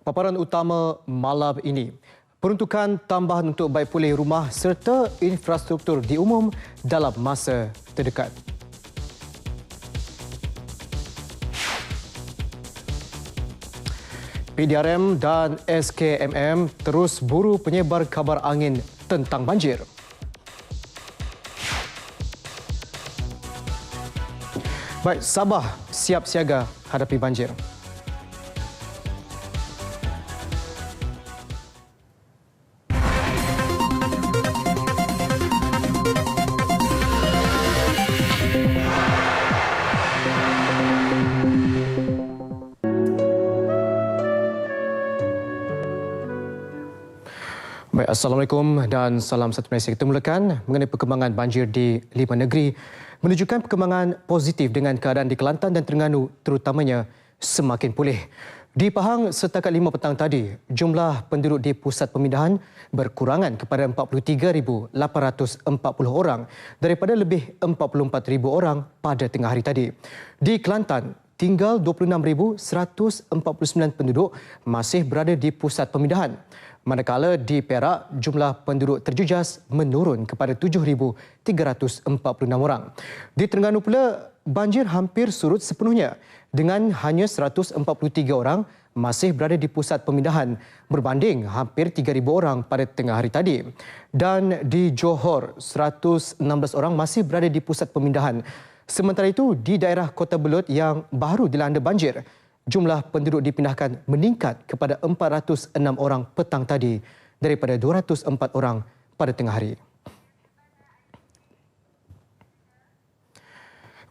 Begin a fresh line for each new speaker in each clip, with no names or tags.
Paparan utama malam ini, peruntukan tambahan untuk baik pulih rumah serta infrastruktur di umum dalam masa terdekat. PDRM dan SKMM terus buru penyebar kabar angin tentang banjir. Baik, Sabah siap siaga hadapi banjir. Baik, Assalamualaikum dan salam satu Malaysia. Kita mulakan mengenai perkembangan banjir di 5 negeri menunjukkan perkembangan positif dengan keadaan di Kelantan dan Terengganu terutamanya semakin pulih. Di Pahang setakat 5 petang tadi, jumlah penduduk di pusat pemindahan berkurangan kepada 43,840 orang daripada lebih 44,000 orang pada tengah hari tadi. Di Kelantan, tinggal 26,149 penduduk masih berada di pusat pemindahan. Manakala di Perak, jumlah penduduk terjejas menurun kepada 7,346 orang. Di Terengganu pula, banjir hampir surut sepenuhnya dengan hanya 143 orang masih berada di pusat pemindahan berbanding hampir 3,000 orang pada tengah hari tadi. Dan di Johor, 116 orang masih berada di pusat pemindahan. Sementara itu, di daerah Kota Belud yang baru dilanda banjir, jumlah penduduk dipindahkan meningkat kepada 406 orang petang tadi daripada 204 orang pada tengah hari.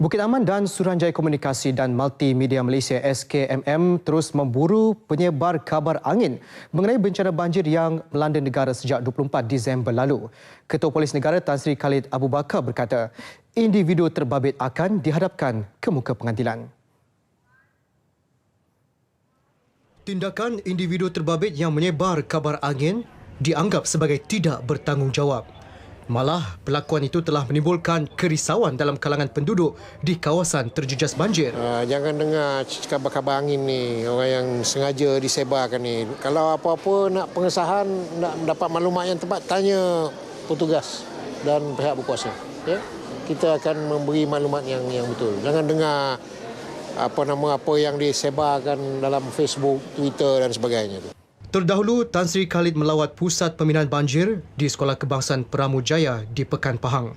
Bukit Aman dan Suruhanjaya Komunikasi dan Multimedia Malaysia SKMM terus memburu penyebar kabar angin mengenai bencana banjir yang melanda negara sejak 24 Disember lalu. Ketua Polis Negara Tan Sri Khalid Abu Bakar berkata, individu terbabit akan dihadapkan ke muka pengadilan. Tindakan individu terbabit yang menyebar kabar angin dianggap sebagai tidak bertanggungjawab. Malah, pelakuan itu telah menimbulkan kerisauan dalam kalangan penduduk di kawasan terjejas banjir.
Jangan dengar kabar-kabar angin ni, orang yang sengaja disebarkan ni. Kalau apa-apa nak pengesahan, nak dapat maklumat yang tepat, tanya petugas dan pihak berkuasa. Ya? Kita akan memberi maklumat yang betul. Jangan dengar apa yang disebarkan dalam Facebook, Twitter dan sebagainya.
Terdahulu, Tan Sri Khalid melawat pusat pemindahan banjir di Sekolah Kebangsaan Peramujaya di Pekan Pahang.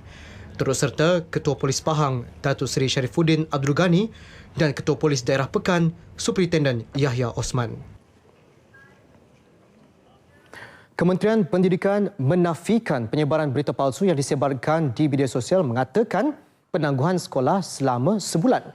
Turut serta Ketua Polis Pahang, Datuk Seri Sharifuddin Abdul Ghani dan Ketua Polis Daerah Pekan, Superintenden Yahya Osman. Kementerian Pendidikan menafikan penyebaran berita palsu yang disebarkan di media sosial mengatakan penangguhan sekolah selama sebulan.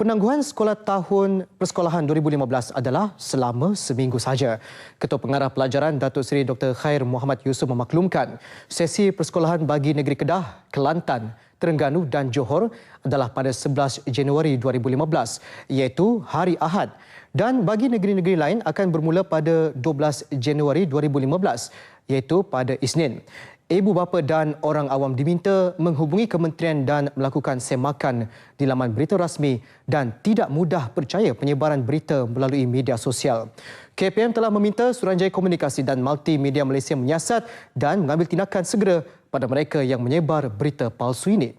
Penangguhan sekolah tahun persekolahan 2015 adalah selama seminggu sahaja. Ketua Pengarah Pelajaran Datuk Seri Dr. Khair Muhammad Yusof memaklumkan sesi persekolahan bagi negeri Kedah, Kelantan, Terengganu dan Johor adalah pada 11 Januari 2015 iaitu hari Ahad dan bagi negeri-negeri lain akan bermula pada 12 Januari 2015 iaitu pada Isnin. Ibu bapa dan orang awam diminta menghubungi kementerian dan melakukan semakan di laman berita rasmi dan tidak mudah percaya penyebaran berita melalui media sosial. KPM telah meminta Suruhanjaya Komunikasi dan Multimedia Malaysia menyiasat dan mengambil tindakan segera pada mereka yang menyebar berita palsu ini.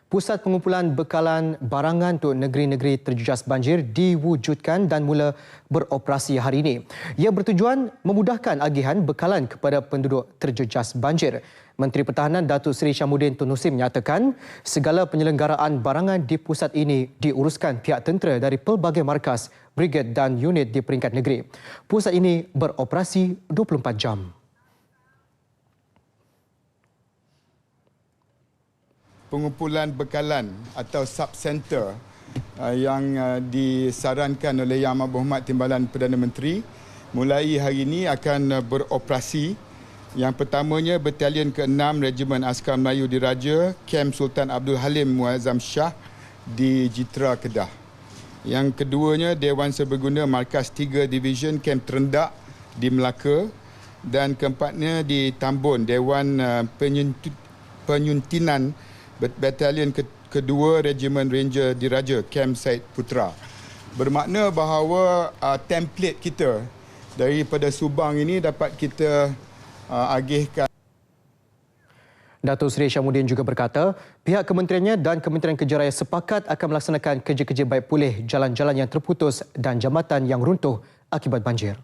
Pusat pengumpulan bekalan barangan untuk negeri-negeri terjejas banjir diwujudkan dan mula beroperasi hari ini. Ia bertujuan memudahkan agihan bekalan kepada penduduk terjejas banjir. Menteri Pertahanan Datuk Seri Syamuddin Tun Hussein menyatakan segala penyelenggaraan barangan di pusat ini diuruskan pihak tentera dari pelbagai markas, brigad dan unit di peringkat negeri. Pusat ini beroperasi 24 jam.
Pengumpulan bekalan atau sub-center yang disarankan oleh Yang Amat Berhormat Timbalan Perdana Menteri mulai hari ini akan beroperasi. Yang pertamanya Batalion ke-6 Regimen Askar Melayu Diraja, Kem Sultan Abdul Halim Muazzam Shah di Jitra, Kedah. Yang keduanya Dewan Serbaguna Markas 3 Division Kem Terendak di Melaka dan keempatnya di Tambun Dewan Penyuntinan Batalion kedua Regimen Ranger Diraja Kem Said Putra. Bermakna bahawa template kita daripada Subang ini dapat kita agihkan.
Datuk Seri Syamuddin juga berkata, pihak kementeriannya dan Kementerian Kerja Raya sepakat akan melaksanakan kerja-kerja baik pulih jalan-jalan yang terputus dan jambatan yang runtuh akibat banjir.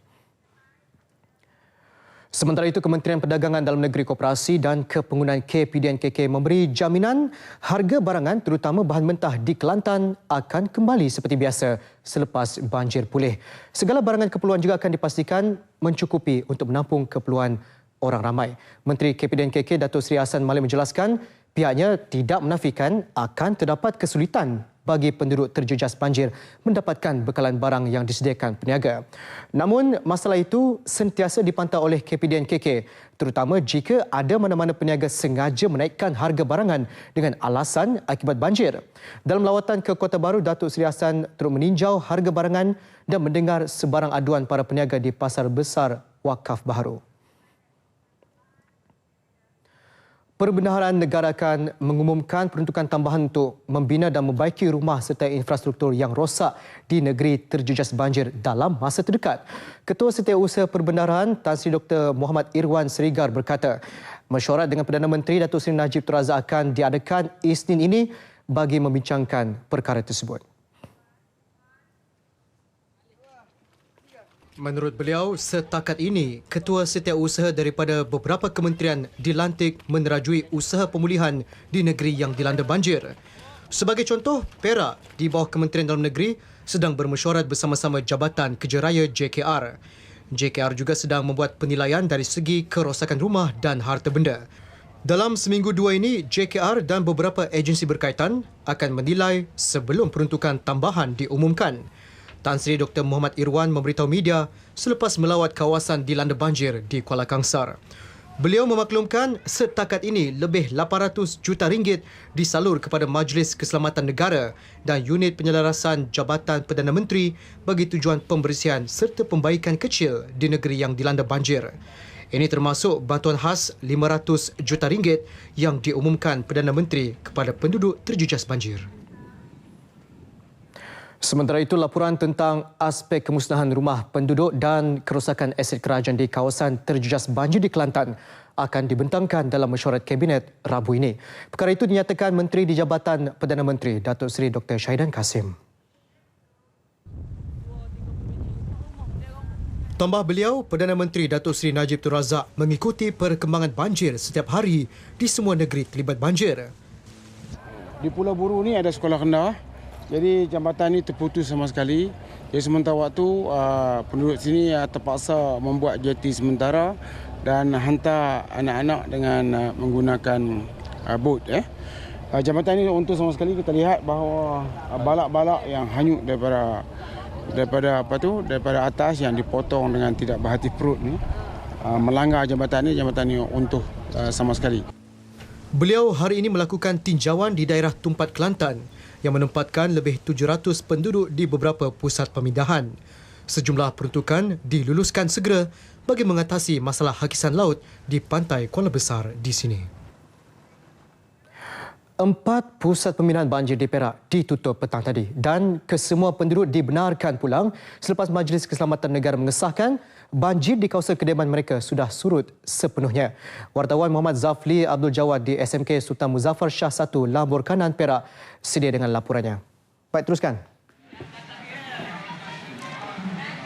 Sementara itu, Kementerian Perdagangan Dalam Negeri Koperasi dan Kepenggunaan KPDNKK memberi jaminan harga barangan terutama bahan mentah di Kelantan akan kembali seperti biasa selepas banjir pulih. Segala barangan keperluan juga akan dipastikan mencukupi untuk menampung keperluan orang ramai. Menteri KPDNKK Datuk Seri Hassan Malik menjelaskan pihaknya tidak menafikan akan terdapat kesulitan bagi penduduk terjejas banjir mendapatkan bekalan barang yang disediakan peniaga. Namun, masalah itu sentiasa dipantau oleh KPDNKK, terutama jika ada mana-mana peniaga sengaja menaikkan harga barangan dengan alasan akibat banjir. Dalam lawatan ke Kota Baru, Datuk Seri Hassan turut meninjau harga barangan dan mendengar sebarang aduan para peniaga di Pasar Besar Wakaf Baharu. Perbendaharaan Negara akan mengumumkan peruntukan tambahan untuk membina dan membaiki rumah serta infrastruktur yang rosak di negeri terjejas banjir dalam masa terdekat. Ketua Setiausaha Perbendaharaan Tan Sri Dr. Muhammad Irwan Serigar berkata, mesyuarat dengan Perdana Menteri Datuk Seri Najib Tun Razak akan diadakan Isnin ini bagi membincangkan perkara tersebut. Menurut beliau, setakat ini, ketua setiausaha daripada beberapa kementerian dilantik menerajui usaha pemulihan di negeri yang dilanda banjir. Sebagai contoh, Perak di bawah Kementerian Dalam Negeri sedang bermesyuarat bersama-sama Jabatan Kerja Raya JKR. JKR juga sedang membuat penilaian dari segi kerosakan rumah dan harta benda. Dalam seminggu dua ini, JKR dan beberapa agensi berkaitan akan menilai sebelum peruntukan tambahan diumumkan. Tan Sri Dr. Muhammad Irwan memberitahu media selepas melawat kawasan dilanda banjir di Kuala Kangsar. Beliau memaklumkan setakat ini lebih 800 juta ringgit disalur kepada Majlis Keselamatan Negara dan unit penyelarasan Jabatan Perdana Menteri bagi tujuan pembersihan serta pembaikan kecil di negeri yang dilanda banjir. Ini termasuk bantuan khas 500 juta ringgit yang diumumkan Perdana Menteri kepada penduduk terjejas banjir. Sementara itu, laporan tentang aspek kemusnahan rumah penduduk dan kerosakan aset kerajaan di kawasan terjejas banjir di Kelantan akan dibentangkan dalam mesyuarat Kabinet Rabu ini. Perkara itu dinyatakan Menteri di Jabatan Perdana Menteri Datuk Seri Dr. Syahidan Kasim. Tambah beliau, Perdana Menteri Datuk Seri Najib Tun Razak mengikuti perkembangan banjir setiap hari di semua negeri terlibat banjir.
Di Pulau Buru ni ada sekolah rendah. Jadi jambatan ini terputus sama sekali. Jadi sementara waktu penduduk sini terpaksa membuat jeti sementara dan hantar anak-anak dengan menggunakan bot. Jambatan ini untuk sama sekali kita lihat bahawa balak-balak yang hanyut daripada atas yang dipotong dengan tidak berhati perut ni melanggar jambatan ini untuk sama sekali.
Beliau hari ini melakukan tinjauan di daerah Tumpat Kelantan yang menempatkan lebih 700 penduduk di beberapa pusat pemindahan. Sejumlah peruntukan diluluskan segera bagi mengatasi masalah hakisan laut di pantai Kuala Besar di sini. 4 pusat pemindahan banjir di Perak ditutup petang tadi dan kesemua penduduk dibenarkan pulang selepas Majlis Keselamatan Negara mengesahkan banjir di kawasan kediaman mereka sudah surut sepenuhnya. Wartawan Muhammad Zafli Abdul Jawad di SMK Sultan Muzaffar Shah 1 Lambur Kanan Perak sedia dengan laporannya. Baik, teruskan.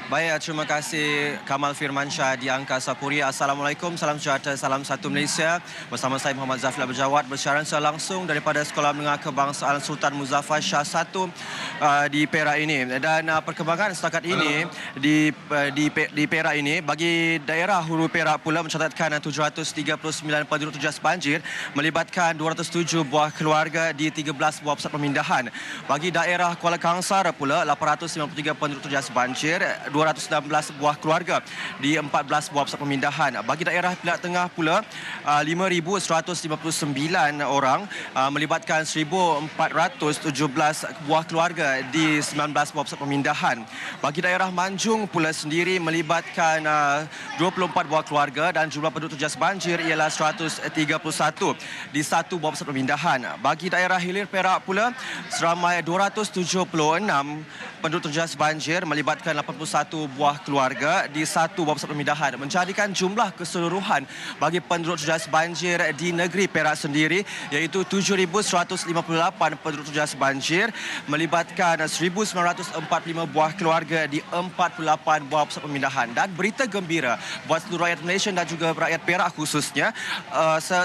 Baik, terima kasih Kamal Firmansyah di Angkasa Puri. Assalamualaikum, salam sejahtera, salam satu Malaysia. Bersama saya Muhammad Zafli Abdul Jawad bersiaran secara langsung daripada Sekolah Menengah Kebangsaan Sultan Muzaffar Shah 1 di Perak ini. Dan perkembangan setakat ini di Perak ini, bagi daerah Hulu Perak pula mencatatkan 739 penduduk terjejas banjir melibatkan 207 buah keluarga di 13 buah pusat pemindahan. Bagi daerah Kuala Kangsar pula 853 penduduk terjejas banjir, 216 buah keluarga di 14 buah pusat pemindahan. Bagi daerah Perak Tengah pula 5,159 orang melibatkan 1,417 buah keluarga di 19 buah pusat pemindahan. Bagi daerah Manjung pula sendiri melibatkan 24 buah keluarga dan jumlah penduduk terjejas banjir ialah 131 di 1 buah pusat pemindahan. Bagi daerah Hilir Perak pula seramai 276 penduduk terjejas banjir melibatkan 81 buah keluarga di satu buah pusat pemindahan, menjadikan jumlah keseluruhan bagi penduduk terjejas banjir di negeri Perak sendiri iaitu 7,158 penduduk terjejas banjir melibatkan 1,945 buah keluarga di 48 buah pusat pemindahan. Dan berita gembira buat seluruh rakyat Malaysia dan juga rakyat Perak khususnya,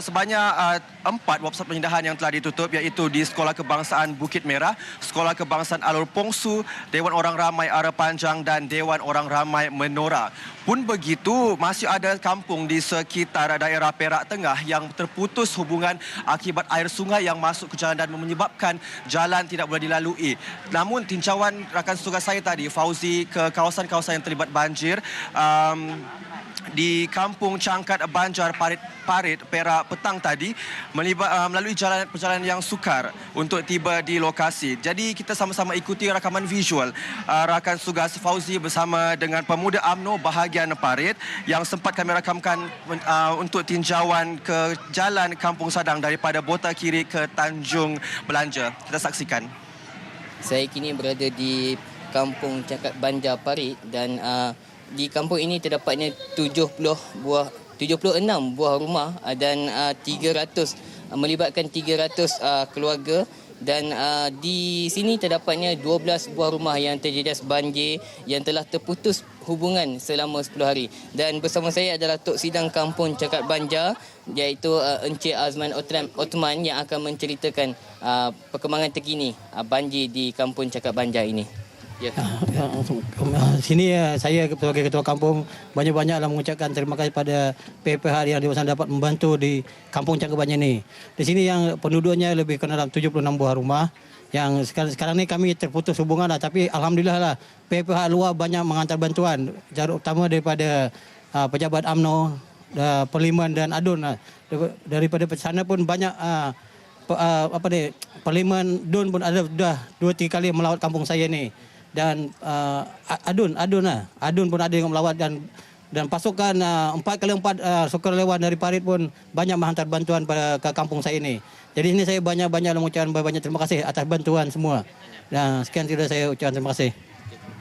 sebanyak 4 buah pusat pemindahan yang telah ditutup iaitu di Sekolah Kebangsaan Bukit Merah, Sekolah Kebangsaan Alor Pongsu, Dewan Orang Ramai Ara Panjang dan Dewan Orang Ramai Menora. Pun begitu, masih ada kampung di sekitar daerah Perak Tengah yang terputus hubungan akibat air sungai yang masuk ke jalan dan menyebabkan jalan tidak boleh dilalui. Namun tinjauan rakan tugas saya tadi, Fauzi, ke kawasan-kawasan yang terlibat banjir, di Kampung Cangkat Banjar Parit Perak petang tadi melalui perjalanan yang sukar untuk tiba di lokasi. Jadi kita sama-sama ikuti rakaman visual rakan tugas Fauzi bersama dengan pemuda UMNO bahagian Parit yang sempat kami rakamkan untuk tinjauan ke jalan Kampung Sadang daripada Bota Kiri ke Tanjung Belanja. Kita saksikan.
Saya kini berada di Kampung Cangkat Banjar Parit dan di kampung ini terdapatnya 76 buah rumah dan 300 melibatkan 300 keluarga, dan di sini terdapatnya 12 buah rumah yang terjejas banjir yang telah terputus hubungan selama 10 hari. Dan bersama saya adalah Tok Sidang Kampung Cangkat Banjar iaitu Encik Azman Othman yang akan menceritakan perkembangan terkini banjir di Kampung Cangkat Banjar ini.
Ya. Sini saya sebagai ketua kampung banyak-banyaklah mengucapkan terima kasih pada PPH yang dapat membantu di Kampung Cangkat Banjar ini. Di sini yang penduduknya lebih kurang dalam 76 buah rumah. Yang sekarang ni kami terputus hubungan lah, tapi alhamdulillah lah PPH luar banyak mengantar bantuan, terutama daripada pejabat UMNO, Parlimen dan ADUN lah. Daripada sana pun banyak Parlimen DUN pun ada dah 2-3 kali melawat kampung saya ni. Dan ADUN pun ada yang melawat, dan pasukan 4x4 sukarelawan dari Parit pun banyak menghantar bantuan ke kampung saya ini. Jadi ini saya banyak-banyak mengucapkan banyak terima kasih atas bantuan semua. Dan sekian sudah saya ucapkan terima kasih.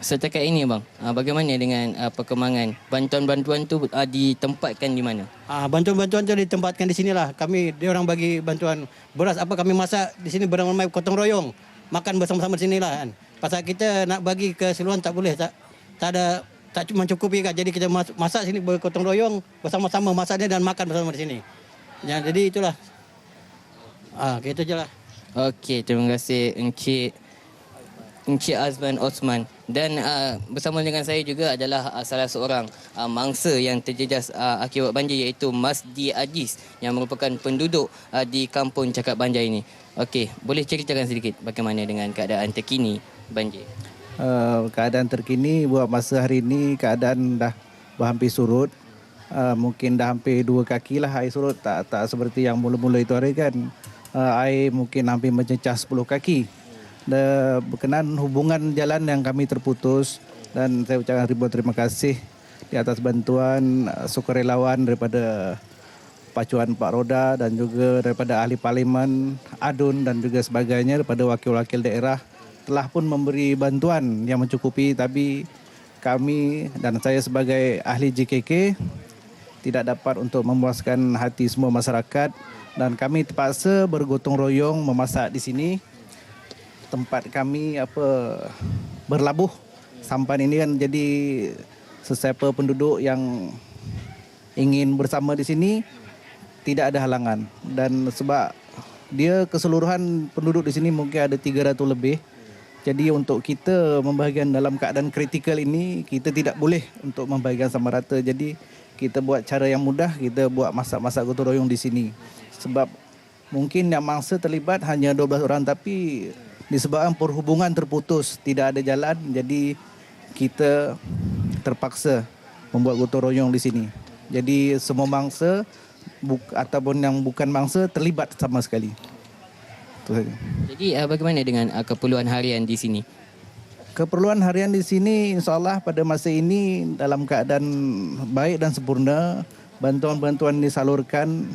Setakat ini bang, bagaimana dengan perkembangan bantuan-bantuan tu ditempatkan di mana?
Bantuan-bantuan tu ditempatkan di sinilah. Dia orang bagi bantuan beras apa kami masak di sini beramai gotong royong. Makan bersama-sama di sinilah kan. Pasal kita nak bagi keseluruhan tak boleh, tak cuma mencukupi kan. Jadi kita masak sini bergotong royong bersama-sama masaknya dan makan bersama di sini. Ya, jadi itulah. Gitu je lah.
Okey, terima kasih Encik Azman Othman. Dan bersama dengan saya juga adalah salah seorang mangsa yang terjejas akibat banjir iaitu Masdi Aziz yang merupakan penduduk di Kampung Cangkat Banjar ini. Okey, boleh ceritakan sedikit bagaimana dengan keadaan terkini banjir?
Keadaan terkini buat masa hari ini keadaan dah hampir surut. Mungkin dah hampir 2 kaki lah air surut, tak seperti yang mula-mula itu hari kan. Air mungkin hampir mencecah 10 kaki. Berkenaan hubungan jalan yang kami terputus, dan saya ucapkan ribuan terima kasih di atas bantuan sukarelawan daripada Pacuan Pak Roda dan juga daripada ahli parlimen, ADUN dan juga sebagainya, daripada wakil-wakil daerah telah pun memberi bantuan yang mencukupi. Tapi kami dan saya sebagai ahli JKK tidak dapat untuk memuaskan hati semua masyarakat, dan kami terpaksa bergotong royong memasak di sini. Tempat kami berlabuh sampan ini kan, jadi sesiapa penduduk yang ingin bersama di sini tidak ada halangan. Dan sebab dia keseluruhan penduduk di sini mungkin ada 300 lebih. Jadi untuk kita membahagikan dalam keadaan kritikal ini, kita tidak boleh untuk membahagikan sama rata. Jadi kita buat cara yang mudah, kita buat masak-masak gotong royong di sini. Sebab mungkin yang mangsa terlibat hanya 12 orang, tapi disebabkan perhubungan terputus, tidak ada jalan, jadi kita terpaksa membuat gotong royong di sini. Jadi semua mangsa ataupun yang bukan mangsa terlibat sama sekali. Itu saja.
Jadi bagaimana dengan keperluan harian di sini?
Keperluan harian di sini insya-Allah pada masa ini dalam keadaan baik dan sempurna. Bantuan-bantuan disalurkan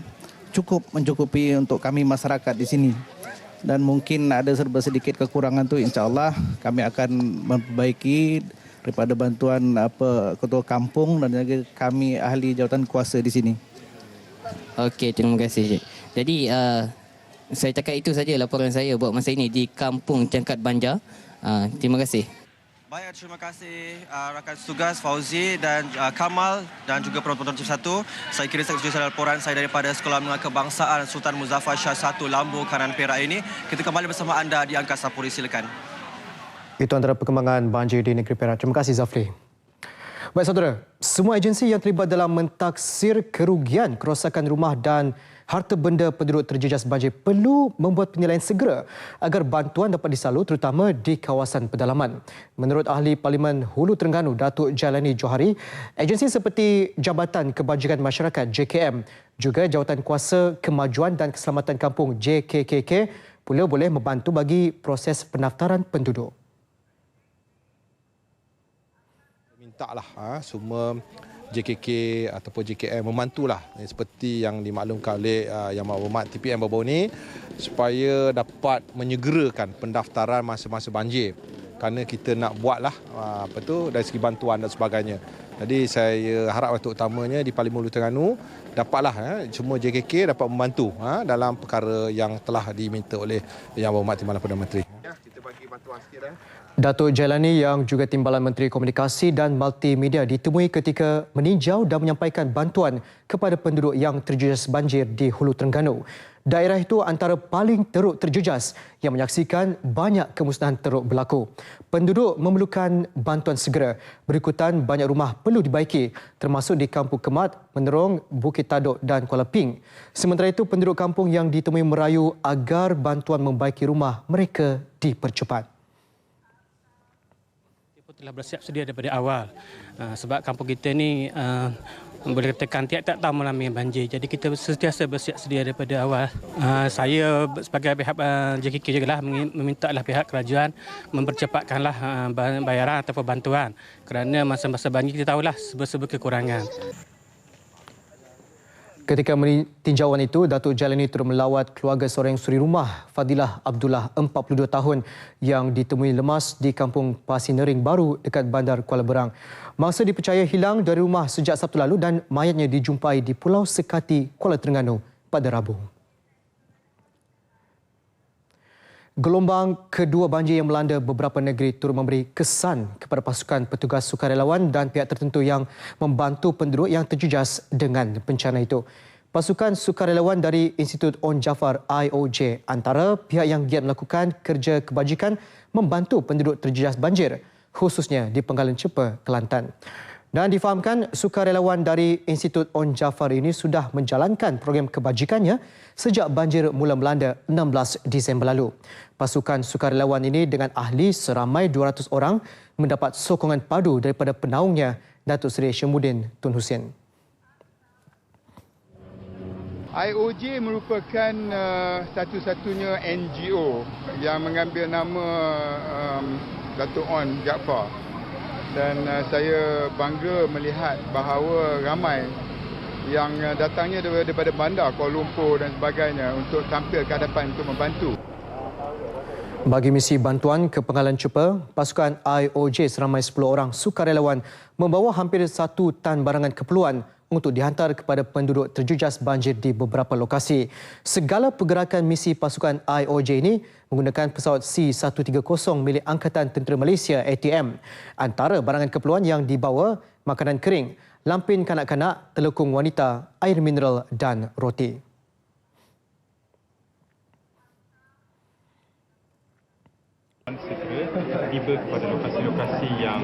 cukup mencukupi untuk kami masyarakat di sini. dan mungkin ada serba sedikit kekurangan tu, insya-Allah kami akan memperbaiki daripada bantuan ketua kampung dan juga kami ahli jawatan kuasa di sini.
Okey, terima kasih, Cik. Jadi saya cakap itu saja laporan saya buat masa ini di Kampung Cangkat Banjar. Terima kasih.
Baik, terima kasih rakan tugas Fauzi dan Kamal dan juga penonton TV 1. Saya kira saya laporan saya daripada Sekolah Menengah Kebangsaan Sultan Muzaffar Shah 1 Lambu Kanan Perak ini. Kita kembali bersama anda di Angkasa Puri, silakan.
Itu antara perkembangan banjir di negeri Perak. Terima kasih Zafli. Baik saudara, semua agensi yang terlibat dalam mentaksir kerugian kerosakan rumah dan harta benda penduduk terjejas banjir perlu membuat penilaian segera agar bantuan dapat disalur terutama di kawasan pedalaman. Menurut Ahli Parlimen Hulu Terengganu Datuk Jailani Johari, agensi seperti Jabatan Kebajikan Masyarakat JKM juga Jawatan Kuasa Kemajuan dan Keselamatan Kampung JKKK pula boleh membantu bagi proses pendaftaran penduduk.
Mintalah semua JKK ataupun JKM membantulah seperti yang dimaklumkan oleh Yang Berhormat TPM baru-baru ini supaya dapat menyegerakan pendaftaran masa-masa banjir, kerana kita nak buatlah dari segi bantuan dan sebagainya. Jadi saya harap untuk utamanya di Parlimen Hulu Terengganu dapatlah semua JKK dapat membantu dalam perkara yang telah diminta oleh Yang Berhormat Timbalan Perdana Menteri. Kita bagi bantuan sikit
Datuk Jailani yang juga Timbalan Menteri Komunikasi dan Multimedia ditemui ketika meninjau dan menyampaikan bantuan kepada penduduk yang terjejas banjir di Hulu Terengganu. Daerah itu antara paling teruk terjejas yang menyaksikan banyak kemusnahan teruk berlaku. Penduduk memerlukan bantuan segera. Berikutan banyak rumah perlu dibaiki termasuk di Kampung Kemat, Menerong, Bukit Taduk dan Kuala Ping. Sementara itu penduduk kampung yang ditemui merayu agar bantuan membaiki rumah mereka dipercepat.
Telah bersiap sedia daripada awal sebab kampung kita ni boleh katakan tiap-tiap tahun mengalami banjir, jadi kita sentiasa bersiap sedia daripada awal. Saya sebagai pihak JKK juga memintalah pihak kerajaan mempercepatkanlah bayaran ataupun bantuan, kerana masa-masa banjir kita tahulah serba-serba kekurangan.
Ketika tinjauan itu, Datuk Jailani turut melawat keluarga seorang suri rumah, Fadilah Abdullah, 42 tahun, yang ditemui lemas di Kampung Pasinering Baru dekat Bandar Kuala Berang. Mangsa dipercaya hilang dari rumah sejak Sabtu lalu dan mayatnya dijumpai di Pulau Sekati, Kuala Terengganu pada Rabu. Gelombang kedua banjir yang melanda beberapa negeri turut memberi kesan kepada pasukan petugas sukarelawan dan pihak tertentu yang membantu penduduk yang terjejas dengan bencana itu. Pasukan sukarelawan dari Institut On Jaafar IOJ antara pihak yang giat melakukan kerja kebajikan membantu penduduk terjejas banjir, khususnya di Penggalan Cepa, Kelantan. Dan difahamkan sukarelawan dari Institut On Jaafar ini sudah menjalankan program kebajikannya sejak banjir mula melanda 16 Disember lalu. Pasukan sukarelawan ini dengan ahli seramai 200 orang mendapat sokongan padu daripada penaungnya, Datuk Seri Syamuddin Tun Hussein.
IOJ merupakan satu-satunya NGO yang mengambil nama Datuk On Jaafar. Dan saya bangga melihat bahawa ramai yang datangnya daripada bandar Kuala Lumpur dan sebagainya untuk tampil ke hadapan untuk membantu.
Bagi misi bantuan ke Penggalan Cepa, pasukan IOJ seramai 10 orang sukarelawan membawa hampir 1 tan barangan keperluan untuk dihantar kepada penduduk terjejas banjir di beberapa lokasi. Segala pergerakan misi pasukan IOJ ini menggunakan pesawat C-130 milik Angkatan Tentera Malaysia ATM. Antara barangan keperluan yang dibawa makanan kering, lampin kanak-kanak, telekung wanita, air mineral dan roti.
Segera tiba kepada lokasi-lokasi yang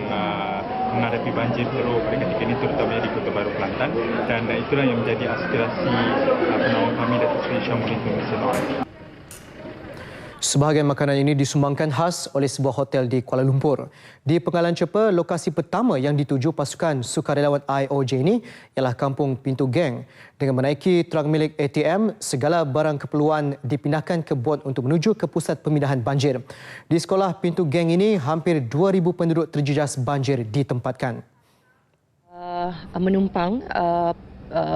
menghadapi banjir teruk pada ketika ini, terutamanya di Kota Baru, Kelantan, dan itulah yang menjadi aspirasi penaung kami, Datuk Seri Syamuddin Tun Hussein.
Sebahagian makanan ini disumbangkan khas oleh sebuah hotel di Kuala Lumpur. Di Penggalan Cepa, lokasi pertama yang dituju pasukan sukarelawan IOJ ini ialah Kampung Pintu Geng. Dengan menaiki truk milik ATM, segala barang keperluan dipindahkan ke bot untuk menuju ke pusat pemindahan banjir. Di sekolah Pintu Geng ini, hampir 2,000 penduduk terjejas banjir ditempatkan.
Menumpang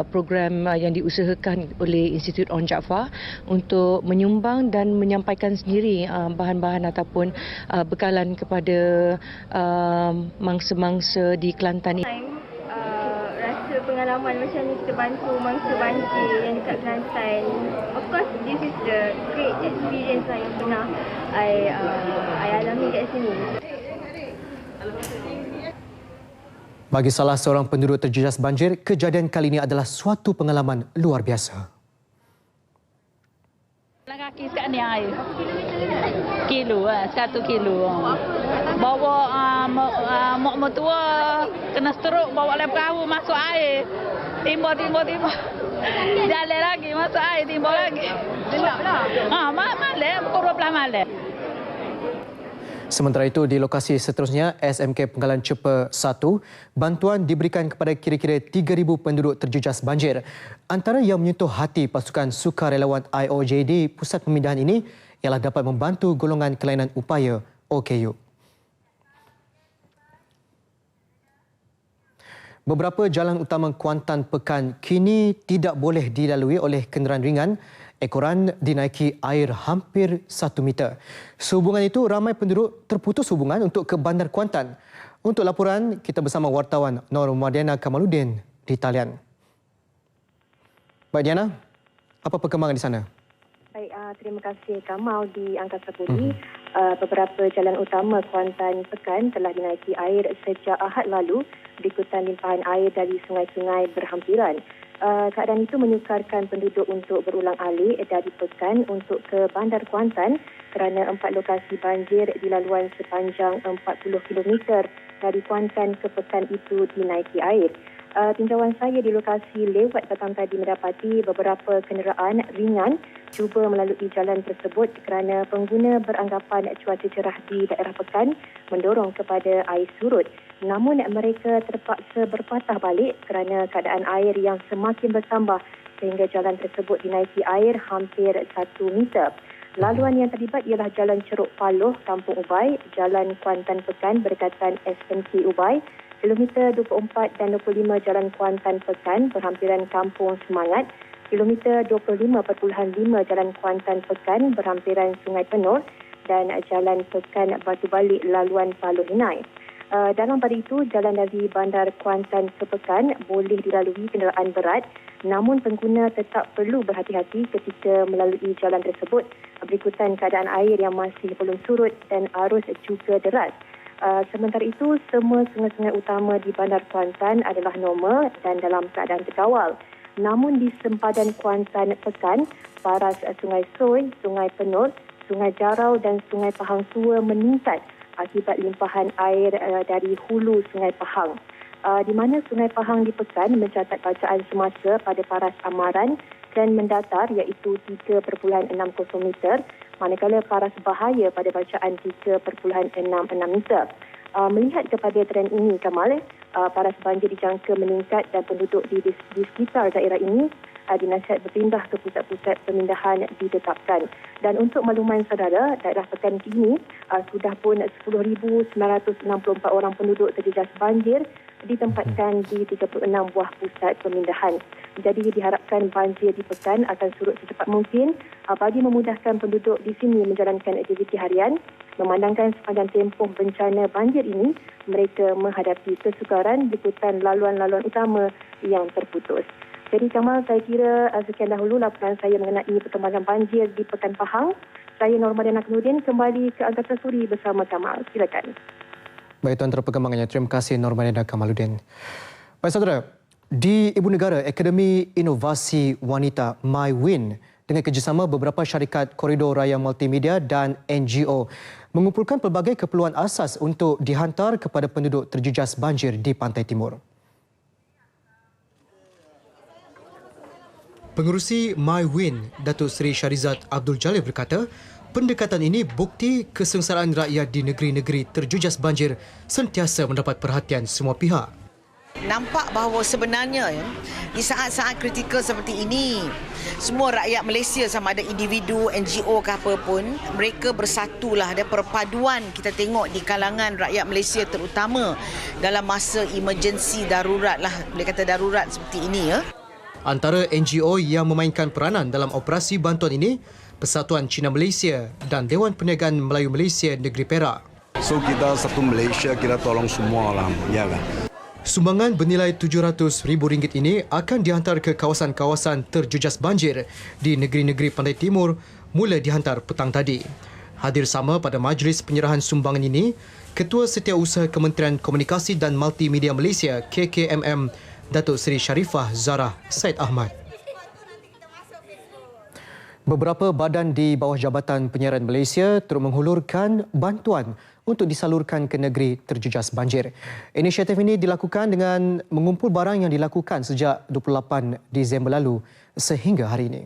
program yang diusahakan oleh Institut On Jaafar untuk menyumbang dan menyampaikan sendiri bahan-bahan ataupun bekalan kepada mangsa-mangsa di Kelantan ini.
Rasa pengalaman macam ni kita bantu mangsa banjir yang dekat Kelantan. Of course, this is the great experience yang pernah I alami kat sini.
Bagi salah seorang penduduk terjejas banjir, kejadian kali ini adalah suatu pengalaman luar biasa.
Kaki sekat ni air. Kilo, 1 kilo. Bawa mak mertua kena stroke, bawa le perahu masuk air. Timba. Jalan lagi masuk air, timba lagi. Malam, pukul 12 malam.
Sementara itu, di lokasi seterusnya, SMK Penggalan Cepa 1, bantuan diberikan kepada kira-kira 3,000 penduduk terjejas banjir. Antara yang menyentuh hati pasukan sukarelawan IOJD Pusat Pemindahan ini ialah dapat membantu golongan kelainan upaya OKU. Beberapa jalan utama Kuantan Pekan kini tidak boleh dilalui oleh kenderaan ringan. Ekoran dinaiki air hampir 1 meter. Sehubungan itu, ramai penduduk terputus hubungan untuk ke Bandar Kuantan. Untuk laporan, kita bersama wartawan Normadena Kamaluddin di talian. Baik Diana, apa perkembangan di sana?
Baik, terima kasih Kamal di Angkasa Puri. Beberapa jalan utama Kuantan Pekan telah dinaiki air sejak Ahad lalu berikutan limpahan air dari sungai-sungai berhampiran. Keadaan itu menyukarkan penduduk untuk berulang-alik dari Pekan untuk ke Bandar Kuantan kerana 4 lokasi banjir di laluan sepanjang 40 km dari Kuantan ke Pekan itu dinaiki air. Tinjauan saya di lokasi lewat petang tadi mendapati beberapa kenderaan ringan cuba melalui jalan tersebut kerana pengguna beranggapan cuaca cerah di daerah Pekan mendorong kepada air surut. Namun mereka terpaksa berpatah balik kerana keadaan air yang semakin bertambah sehingga jalan tersebut dinaiki air hampir 1 meter. Laluan yang terlibat ialah Jalan Ceruk Paloh, Kampung Ubai, Jalan Kuantan Pekan berdekatan SMK Ubai, kilometer 24 dan 25 Jalan Kuantan Pekan berhampiran Kampung Semangat, kilometer 25.5 Jalan Kuantan Pekan berhampiran Sungai Penur dan Jalan Pekan Batu Balik laluan Paloh Inai. Dalam pada itu, jalan dari Bandar Kuantan ke Pekan boleh dilalui kenderaan berat, namun pengguna tetap perlu berhati-hati ketika melalui jalan tersebut berikutan keadaan air yang masih belum surut dan arus juga deras. Sementara itu, semua sungai-sungai utama di Bandar Kuantan adalah normal dan dalam keadaan terkawal. Namun di sempadan Kuantan Pekan, paras Sungai Soi, Sungai Penur, Sungai Jarau dan Sungai Pahang Tua meningkat akibat limpahan air dari hulu Sungai Pahang. Di mana Sungai Pahang di Pekan mencatat bacaan semasa pada paras Amaran dan mendatar iaitu 3.60 meter, manakala paras bahaya pada bacaan 3.66 meter. Melihat kepada trend ini, Kamal, paras banjir dijangka meningkat dan penduduk di sekitar daerah ini dinasihat berpindah ke pusat-pusat pemindahan ditetapkan. Dan untuk makluman saudara, daerah Pekan kini sudah pun 10,964 orang penduduk terjejas banjir ditempatkan di 36 buah pusat pemindahan. Jadi diharapkan banjir di Pekan akan surut secepat mungkin bagi memudahkan penduduk di sini menjalankan aktiviti harian. Memandangkan sepanjang tempoh bencana banjir ini, mereka menghadapi kesukaran berikutan laluan-laluan utama yang terputus. Jadi Kamal, saya kira sekian dahulu laporan saya mengenai perkembangan banjir di Pekan Pahang. Saya Normadena Kamaluddin kembali ke Angkasa Puri bersama Kamal. Silakan.
Baik tuan, perkembangannya. Terima kasih Normadena Kamaluddin. Baik saudara, di Ibu Negara, Akademi Inovasi Wanita MyWin dengan kerjasama beberapa syarikat koridor raya multimedia dan NGO mengumpulkan pelbagai keperluan asas untuk dihantar kepada penduduk terjejas banjir di Pantai Timur. Pengerusi MyWin, Datuk Seri Syarizat Abdul Jalil berkata, pendekatan ini bukti kesengsaraan rakyat di negeri-negeri terjejas banjir sentiasa mendapat perhatian semua pihak.
Nampak bahawa sebenarnya di saat-saat kritikal seperti ini, semua rakyat Malaysia sama ada individu, NGO ke apa pun, mereka bersatulah. Ada perpaduan kita tengok di kalangan rakyat Malaysia terutama dalam masa emergency darurat lah, boleh kata darurat seperti ini ya.
Antara NGO yang memainkan peranan dalam operasi bantuan ini, Persatuan Cina Malaysia dan Dewan Perniagaan Melayu Malaysia Negeri Perak.
So kita satu Malaysia, kita tolong semua orang, ya kan?
Sumbangan bernilai RM700,000 ini akan dihantar ke kawasan-kawasan terjejas banjir di negeri-negeri Pantai Timur mula dihantar petang tadi. Hadir sama pada majlis penyerahan sumbangan ini, Ketua Setiausaha Kementerian Komunikasi dan Multimedia Malaysia KKMM, Datuk Seri Sharifah Zarah Said Ahmad. Beberapa badan di bawah Jabatan Penyiaran Malaysia turut menghulurkan bantuan untuk disalurkan ke negeri terjejas banjir. Inisiatif ini dilakukan dengan mengumpul barang yang dilakukan sejak 28 Disember lalu sehingga hari ini.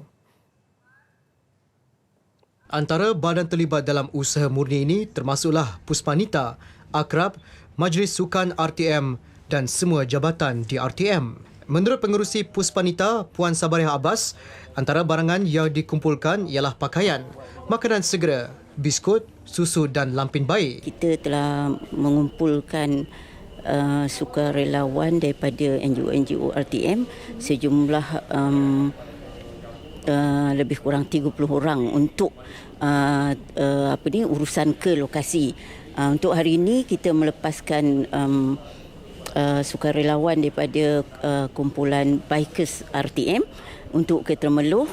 Antara badan terlibat dalam usaha murni ini termasuklah Puspanita, Akrab, Majlis Sukan RTM dan semua jabatan di RTM. Menurut pengerusi Puspanita, Puan Sabariah Abbas, antara barangan yang dikumpulkan ialah pakaian, makanan segera, biskut, susu dan lampin bayi.
Kita telah mengumpulkan sukarelawan daripada NGO RTM sejumlah lebih kurang 30 orang untuk urusan ke lokasi. Untuk hari ini kita melepaskan sukarelawan daripada kumpulan bikers RTM untuk ke Temerloh.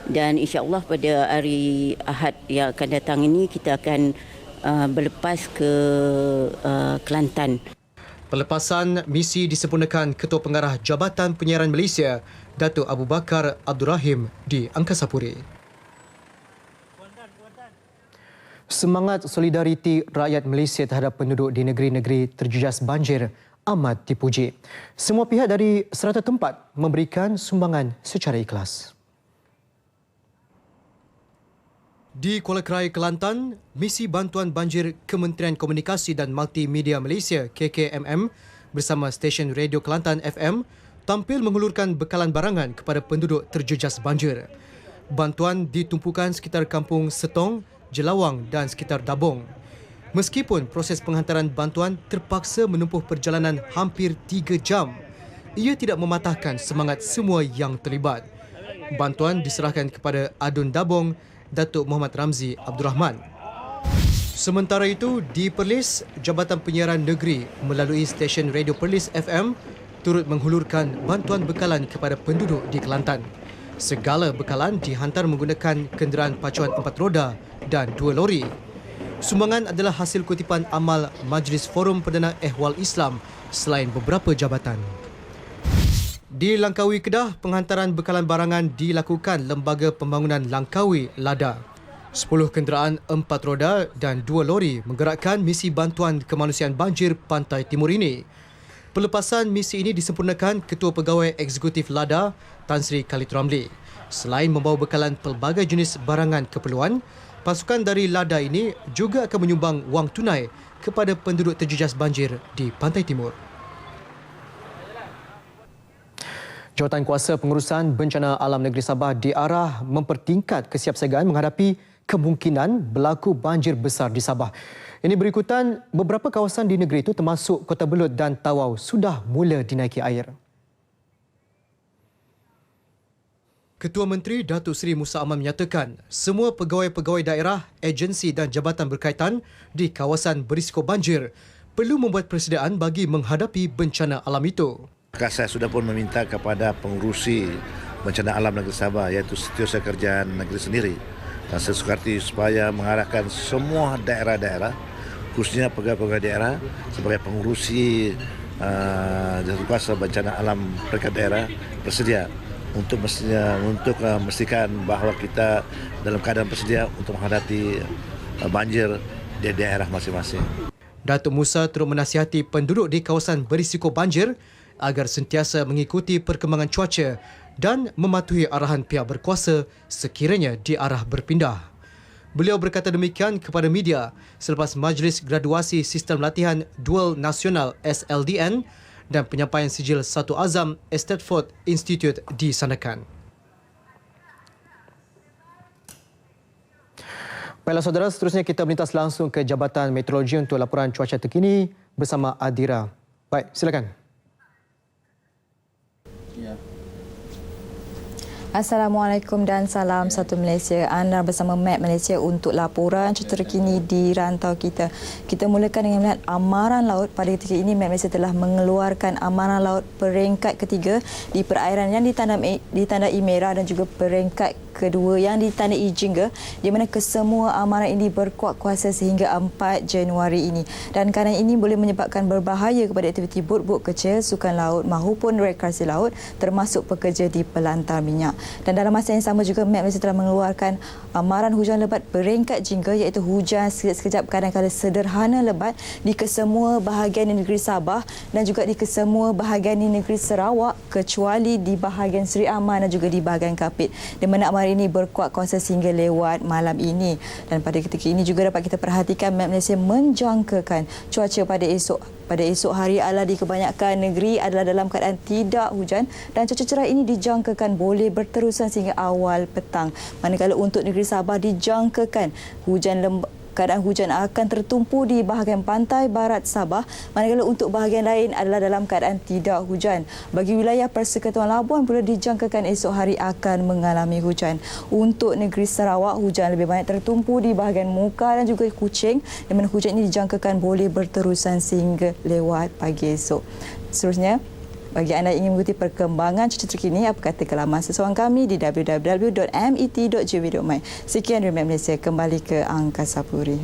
Dan insya-Allah pada hari Ahad yang akan datang ini kita akan berlepas ke Kelantan.
Pelepasan misi disempurnakan Ketua Pengarah Jabatan Penyiaran Malaysia, Datuk Abu Bakar Abdul Rahim di Angkasa Puri. Semangat solidariti rakyat Malaysia terhadap penduduk di negeri-negeri terjejas banjir amat dipuji. Semua pihak dari serata tempat memberikan sumbangan secara ikhlas. Di Kuala Krai, Kelantan, misi bantuan banjir Kementerian Komunikasi dan Multimedia Malaysia KKMM bersama stesen Radio Kelantan FM tampil menghulurkan bekalan barangan kepada penduduk terjejas banjir. Bantuan ditumpukan sekitar kampung Setong, Jelawang dan sekitar Dabong. Meskipun proses penghantaran bantuan terpaksa menempuh perjalanan hampir 3 jam, ia tidak mematahkan semangat semua yang terlibat. Bantuan diserahkan kepada Adun Dabong, Datuk Muhammad Ramzi Abdul Rahman. Sementara itu, di Perlis, Jabatan Penyiaran Negeri melalui stesen Radio Perlis FM turut menghulurkan bantuan bekalan kepada penduduk di Kelantan. Segala bekalan dihantar menggunakan kenderaan pacuan 4 roda dan 2 lori. Sumbangan adalah hasil kutipan amal Majlis Forum Perdana Ehwal Islam selain beberapa jabatan. Di Langkawi, Kedah, penghantaran bekalan barangan dilakukan Lembaga Pembangunan Langkawi LADA. 10 kenderaan 4 roda dan 2 lori menggerakkan misi bantuan kemanusiaan banjir Pantai Timur ini. Pelepasan misi ini disempurnakan Ketua Pegawai Eksekutif LADA, Tan Sri Khalid Ramli. Selain membawa bekalan pelbagai jenis barangan keperluan, pasukan dari LADA ini juga akan menyumbang wang tunai kepada penduduk terjejas banjir di Pantai Timur. Jawatan Kuasa Pengurusan Bencana Alam Negeri Sabah diarah mempertingkat kesiapsiagaan menghadapi kemungkinan berlaku banjir besar di Sabah. Ini berikutan beberapa kawasan di negeri itu termasuk Kota Belud dan Tawau sudah mula dinaiki air. Ketua Menteri Datuk Seri Musa Aman menyatakan semua pegawai-pegawai daerah, agensi dan jabatan berkaitan di kawasan berisiko banjir perlu membuat persediaan bagi menghadapi bencana alam itu.
Saya sudah pun meminta kepada pengurusi bencana alam negeri Sabah iaitu Setiausaha Kerajaan Negeri sendiri dan Sesukarti supaya mengarahkan semua daerah-daerah khususnya pegawai-pegawai daerah sebagai pengurusi Jawatan Bencana Alam peringkat daerah bersedia untuk memastikan bahawa kita dalam keadaan bersedia untuk menghadapi banjir di daerah masing-masing.
Datuk Musa turut menasihati penduduk di kawasan berisiko banjir agar sentiasa mengikuti perkembangan cuaca dan mematuhi arahan pihak berkuasa sekiranya diarah berpindah. Beliau berkata demikian kepada media selepas Majlis Graduasi Sistem Latihan Dual Nasional SLDN dan penyampaian sijil Satu Azam Stanford Institute disanakan. Baiklah saudara, seterusnya kita melintas langsung ke Jabatan Meteorologi untuk laporan cuaca terkini bersama Adira. Baik, silakan.
Assalamualaikum dan salam satu Malaysia. Anda bersama Map Malaysia untuk laporan cuaca terkini di rantau kita. Kita mulakan dengan melihat amaran laut. Pada ketika ini Map Malaysia telah mengeluarkan amaran laut peringkat ketiga di perairan yang ditandai merah dan juga peringkat kedua yang ditandai jingga, di mana kesemua amaran ini berkuat kuasa sehingga 4 Januari ini. Dan kerana ini boleh menyebabkan berbahaya kepada aktiviti bot-bot kecil, sukan laut maupun rekreasi laut, termasuk pekerja di pelantar minyak. Dan dalam masa yang sama juga Met Malaysia telah mengeluarkan amaran hujan lebat peringkat jingga, iaitu hujan sekejap kadang-kadang sederhana lebat di kesemua bahagian di negeri Sabah dan juga di kesemua bahagian di negeri Sarawak, kecuali di bahagian Seri Aman dan juga di bahagian Kapit, di mana amaran ini berkuat kuasa sehingga lewat malam ini. Dan pada ketika ini juga dapat kita perhatikan Met Malaysia menjangkakan cuaca pada esok hari adalah di kebanyakan negeri adalah dalam keadaan tidak hujan, dan cuaca cerah ini dijangkakan boleh berterusan sehingga awal petang. Manakala untuk negeri Sabah dijangkakan keadaan hujan akan tertumpu di bahagian pantai barat Sabah, manakala untuk bahagian lain adalah dalam keadaan tidak hujan. Bagi wilayah Persekutuan Labuan pula dijangkakan esok hari akan mengalami hujan. Untuk negeri Sarawak, hujan lebih banyak tertumpu di bahagian Muka dan juga Kuching, di mana hujan ini dijangkakan boleh berterusan sehingga lewat pagi esok. Seterusnya, bagi anda yang ingin mengikuti perkembangan cuaca terkini, apa kata ke laman sesuang kami di www.met.gov.my. Sekian dari Met Malaysia, kembali ke Angkasa Puri.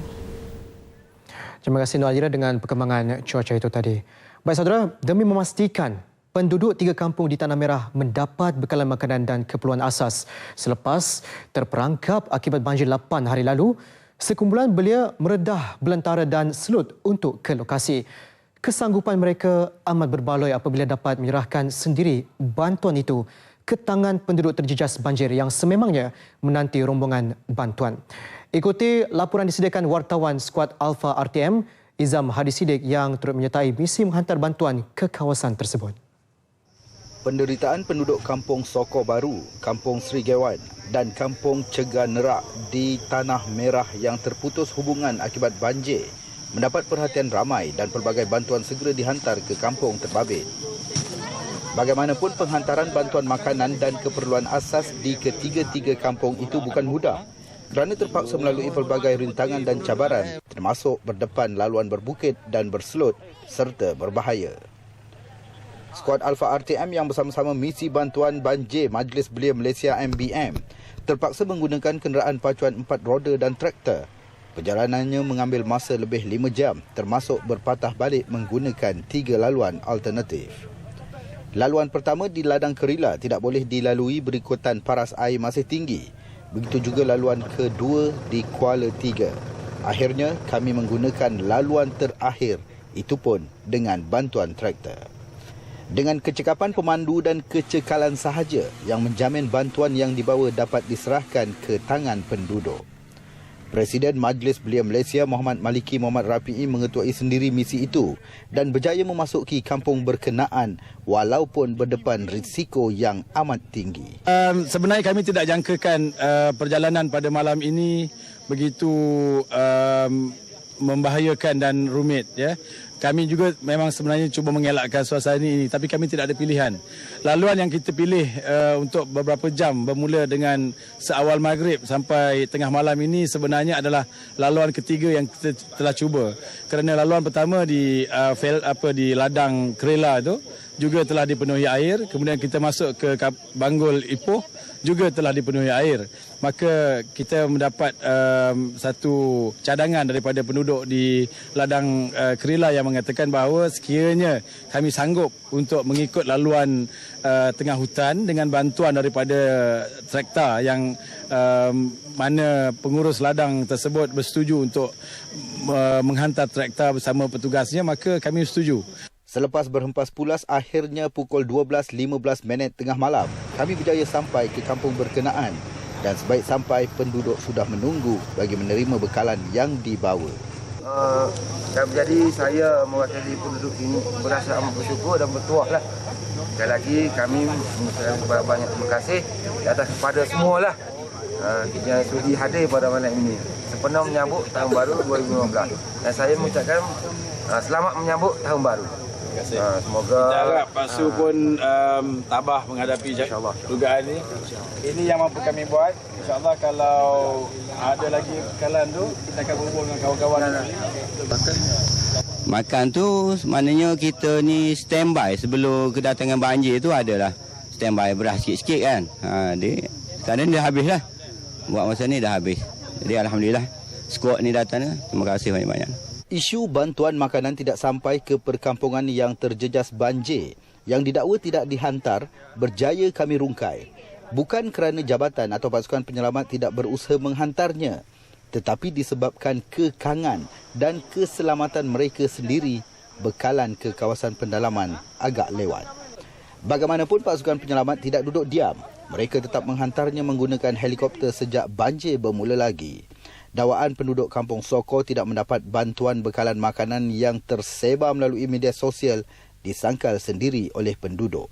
Terima kasih Nur Azira dengan perkembangan cuaca itu tadi. Baik saudara, demi memastikan penduduk 3 kampung di Tanah Merah mendapat bekalan makanan dan keperluan asas selepas terperangkap akibat banjir 8 hari lalu, sekumpulan belia meredah belantara dan selut untuk ke lokasi. Kesanggupan mereka amat berbaloi apabila dapat menyerahkan sendiri bantuan itu ke tangan penduduk terjejas banjir yang sememangnya menanti rombongan bantuan. Ikuti laporan disediakan wartawan skuad Alpha RTM, Izam Hadi Siddiq yang turut menyertai misi menghantar bantuan ke kawasan tersebut.
Penderitaan penduduk Kampung Soko Baru, Kampung Seri Gewan dan Kampung Cegah Nerak di Tanah Merah yang terputus hubungan akibat banjir mendapat perhatian ramai dan pelbagai bantuan segera dihantar ke kampung terbabit. Bagaimanapun, penghantaran bantuan makanan dan keperluan asas di ketiga-tiga kampung itu bukan mudah kerana terpaksa melalui pelbagai rintangan dan cabaran, termasuk berdepan laluan berbukit dan berselut serta berbahaya. Skuad Alpha RTM yang bersama-sama misi bantuan banjir Majlis Belia Malaysia MBM terpaksa menggunakan kenderaan pacuan 4 roda dan traktor. Perjalanannya mengambil masa lebih 5 jam, termasuk berpatah balik menggunakan 3 laluan alternatif. Laluan pertama di Ladang Kerila tidak boleh dilalui berikutan paras air masih tinggi. Begitu juga laluan kedua di Kuala Tiga. Akhirnya kami menggunakan laluan terakhir, itu pun dengan bantuan traktor. Dengan kecekapan pemandu dan kecekalan sahaja yang menjamin bantuan yang dibawa dapat diserahkan ke tangan penduduk. Presiden Majlis Belia Malaysia Muhammad Maliki Muhammad Rafi'i mengetuai sendiri misi itu dan berjaya memasuki kampung berkenaan walaupun berdepan risiko yang amat tinggi.
Sebenarnya kami tidak jangkakan perjalanan pada malam ini begitu membahayakan dan rumit, ya. Kami juga memang sebenarnya cuba mengelakkan suasana ini, tapi kami tidak ada pilihan. Laluan yang kita pilih untuk beberapa jam bermula dengan seawal maghrib sampai tengah malam ini sebenarnya adalah laluan ketiga yang kita telah cuba. Kerana laluan pertama di Ladang Kerela itu juga telah dipenuhi air, kemudian kita masuk ke Banggul Ipoh juga telah dipenuhi air. Maka kita mendapat satu cadangan daripada penduduk di Ladang Kerila yang mengatakan bahawa sekiranya kami sanggup untuk mengikut laluan tengah hutan dengan bantuan daripada traktor yang mana pengurus ladang tersebut bersetuju untuk menghantar traktor bersama petugasnya, maka kami setuju.
Selepas berhempas pulas, akhirnya pukul 12.15 tengah malam, kami berjaya sampai ke kampung berkenaan dan sebaik sampai penduduk sudah menunggu bagi menerima bekalan yang dibawa.
Jadi saya mewakili penduduk ini berasa amat bersyukur dan bertuahlah. Sekali lagi kami mengucapkan banyak terima kasih atas kepada semualah yang sudi hadir pada malam ini sepenuh menyambut Tahun Baru 2015. Dan saya mengucapkan selamat menyambut Tahun Baru. Semoga
kita harap Pak Su pun tabah menghadapi dugaan ini. Ini yang mampu kami buat. InsyaAllah kalau ada lagi kekalan tu, kita akan berhubung dengan kawan-kawan.
Makan tu maknanya kita ni standby sebelum kedatangan banjir tu adalah standby beras sikit-sikit kan. Sekarang dah habis lah. Buat masa ni dah habis. Jadi Alhamdulillah skuad ni datang. Terima kasih banyak-banyak.
Isu bantuan makanan tidak sampai ke perkampungan yang terjejas banjir yang didakwa tidak dihantar berjaya kami rungkai. Bukan kerana jabatan atau pasukan penyelamat tidak berusaha menghantarnya, tetapi disebabkan kekangan dan keselamatan mereka sendiri bekalan ke kawasan pendalaman agak lewat. Bagaimanapun pasukan penyelamat tidak duduk diam. Mereka tetap menghantarnya menggunakan helikopter sejak banjir bermula lagi. Dakwaan penduduk Kampung Soko tidak mendapat bantuan bekalan makanan yang tersebar melalui media sosial disangkal sendiri oleh penduduk.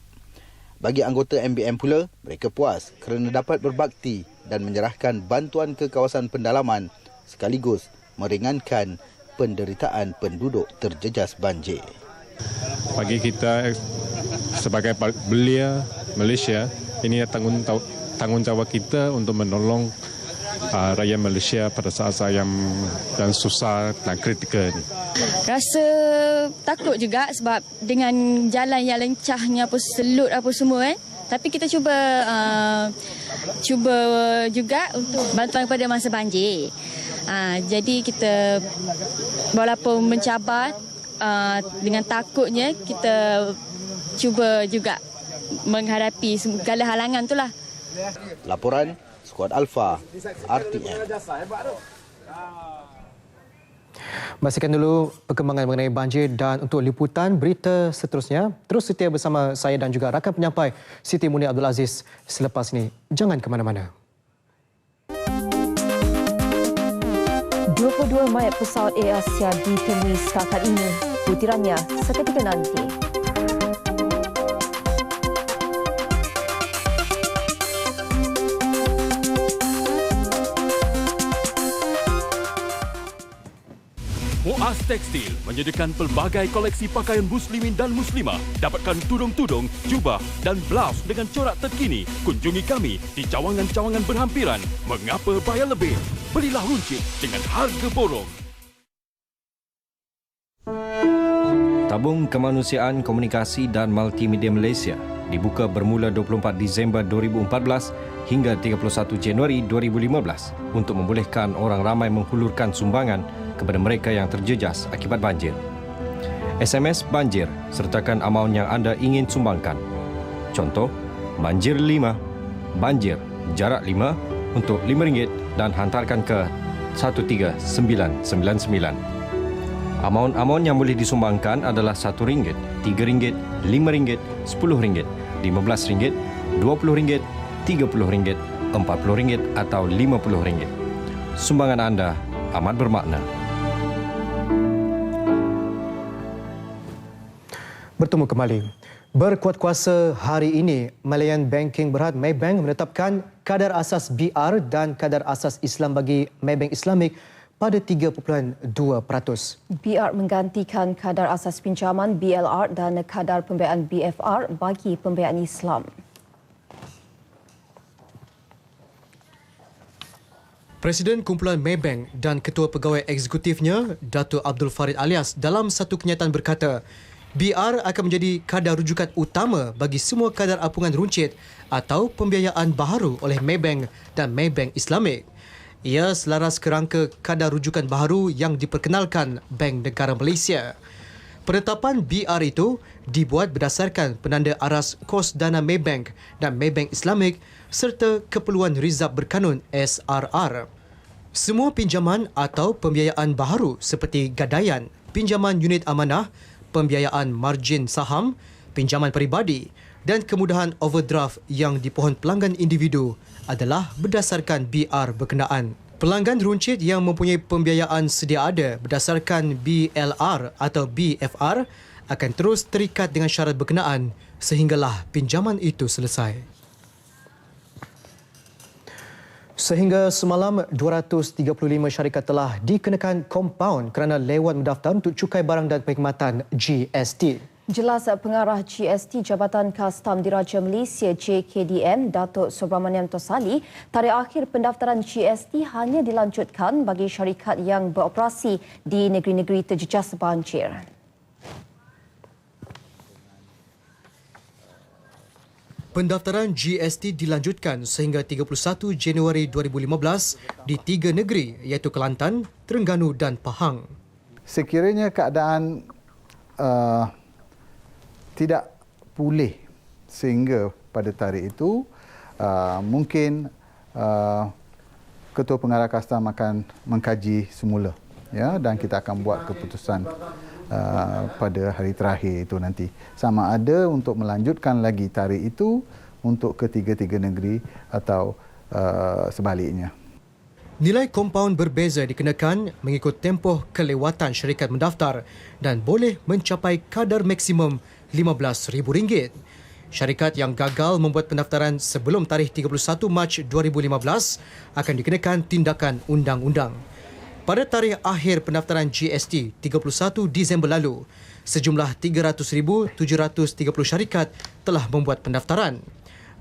Bagi anggota MBM pula, mereka puas kerana dapat berbakti dan menyerahkan bantuan ke kawasan pendalaman sekaligus meringankan penderitaan penduduk terjejas banjir.
Bagi kita sebagai belia Malaysia, ini tanggungjawab kita untuk menolong rakyat Malaysia pada saat-saat yang susah dan kritikal ini.
Rasa takut juga sebab dengan jalan yang lencahnya apa selut apa semua kan. Tapi kita cuba juga untuk bantuan kepada masa banjir. Jadi kita walaupun mencabar dengan takutnya kita cuba juga menghadapi segala halangan itulah.
Laporan Skuad Alpha RTM.
Pastikan dulu perkembangan mengenai banjir dan untuk liputan berita seterusnya, terus setia bersama saya dan juga rakan penyampai Siti Munir Abdul Aziz selepas ini. Jangan ke mana-mana.
22 mayat pesawat Air Asia ditemui setakat ini. Butirannya seketika nanti.
Muaz Tekstil menyediakan pelbagai koleksi pakaian muslimin dan muslimah. Dapatkan tudung-tudung, jubah dan blaus dengan corak terkini. Kunjungi kami di cawangan-cawangan berhampiran. Mengapa bayar lebih? Belilah runcit dengan harga borong.
Tabung Kemanusiaan Komunikasi dan Multimedia Malaysia dibuka bermula 24 Disember 2014 hingga 31 Januari 2015 untuk membolehkan orang ramai menghulurkan sumbangan kepada mereka yang terjejas akibat banjir. SMS banjir sertakan amaun yang anda ingin sumbangkan. Contoh, banjir 5, banjir jarak 5 untuk RM5 dan hantarkan ke 13999. Amaun-amaun yang boleh disumbangkan adalah RM1, RM3, RM5, RM10, RM15, RM20, RM30, RM40 atau RM50. Sumbangan anda amat bermakna.
Bertemu kembali. Berkuat kuasa hari ini, Malayan Banking Berhad Maybank menetapkan kadar asas BR dan kadar asas Islam bagi Maybank Islamik pada 3.2%.
BR menggantikan kadar asas pinjaman BLR dan kadar pembiayaan BFR bagi pembiayaan Islam.
Presiden Kumpulan Maybank dan Ketua Pegawai Eksekutifnya, Dato' Abdul Farid Alias, dalam satu kenyataan berkata, BR akan menjadi kadar rujukan utama bagi semua kadar apungan runcit atau pembiayaan baharu oleh Maybank dan Maybank Islamik. Ia selaras kerangka kadar rujukan baharu yang diperkenalkan Bank Negara Malaysia. Penetapan BR itu dibuat berdasarkan penanda aras kos dana Maybank dan Maybank Islamik serta keperluan rizab berkanun SRR. Semua pinjaman atau pembiayaan baharu seperti gadaian, pinjaman unit amanah, pembiayaan margin saham, pinjaman peribadi dan kemudahan overdraft yang dipohon pelanggan individu adalah berdasarkan BR berkenaan. Pelanggan runcit yang mempunyai pembiayaan sedia ada berdasarkan BLR atau BFR akan terus terikat dengan syarat berkenaan sehinggalah pinjaman itu selesai. Sehingga semalam, 235 syarikat telah dikenakan kompaun kerana lewat mendaftar untuk cukai barang dan perkhidmatan GST.
Jelas pengarah GST Jabatan Kastam Diraja Malaysia JKDM Datuk Subramaniam Tosali, tarikh akhir pendaftaran GST hanya dilanjutkan bagi syarikat yang beroperasi di negeri-negeri terjejas banjir.
Pendaftaran GST dilanjutkan sehingga 31 Januari 2015 di 3 negeri iaitu Kelantan, Terengganu dan Pahang.
Sekiranya keadaan tidak pulih sehingga pada tarikh itu, mungkin Ketua Pengarah Kastam akan mengkaji semula, ya, dan kita akan buat keputusan pada hari terakhir itu nanti. Sama ada untuk melanjutkan lagi tarikh itu untuk ketiga-tiga negeri atau sebaliknya.
Nilai kompaun berbeza dikenakan mengikut tempoh kelewatan syarikat mendaftar dan boleh mencapai kadar maksimum RM15,000. Syarikat yang gagal membuat pendaftaran sebelum tarikh 31 Mac 2015 akan dikenakan tindakan undang-undang. Pada tarikh akhir pendaftaran GST 31 Disember lalu, sejumlah 300,730 syarikat telah membuat pendaftaran.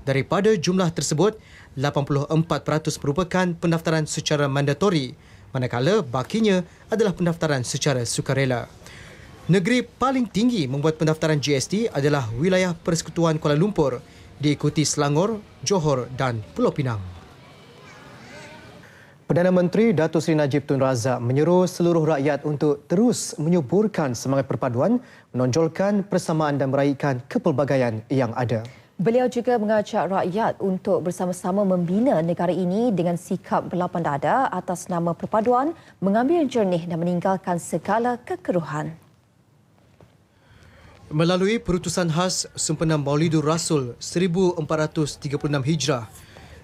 Daripada jumlah tersebut, 84% merupakan pendaftaran secara mandatori, manakala bakinya adalah pendaftaran secara sukarela. Negeri paling tinggi membuat pendaftaran GST adalah wilayah Persekutuan Kuala Lumpur, diikuti Selangor, Johor dan Pulau Pinang. Perdana Menteri Datuk Seri Najib Tun Razak menyeru seluruh rakyat untuk terus menyuburkan semangat perpaduan, menonjolkan persamaan dan meraihkan kepelbagaian yang ada.
Beliau juga mengajak rakyat untuk bersama-sama membina negara ini dengan sikap berlapang dada atas nama perpaduan, mengambil jernih dan meninggalkan segala kekeruhan.
Melalui perutusan khas sempena Maulidur Rasul 1436 Hijrah,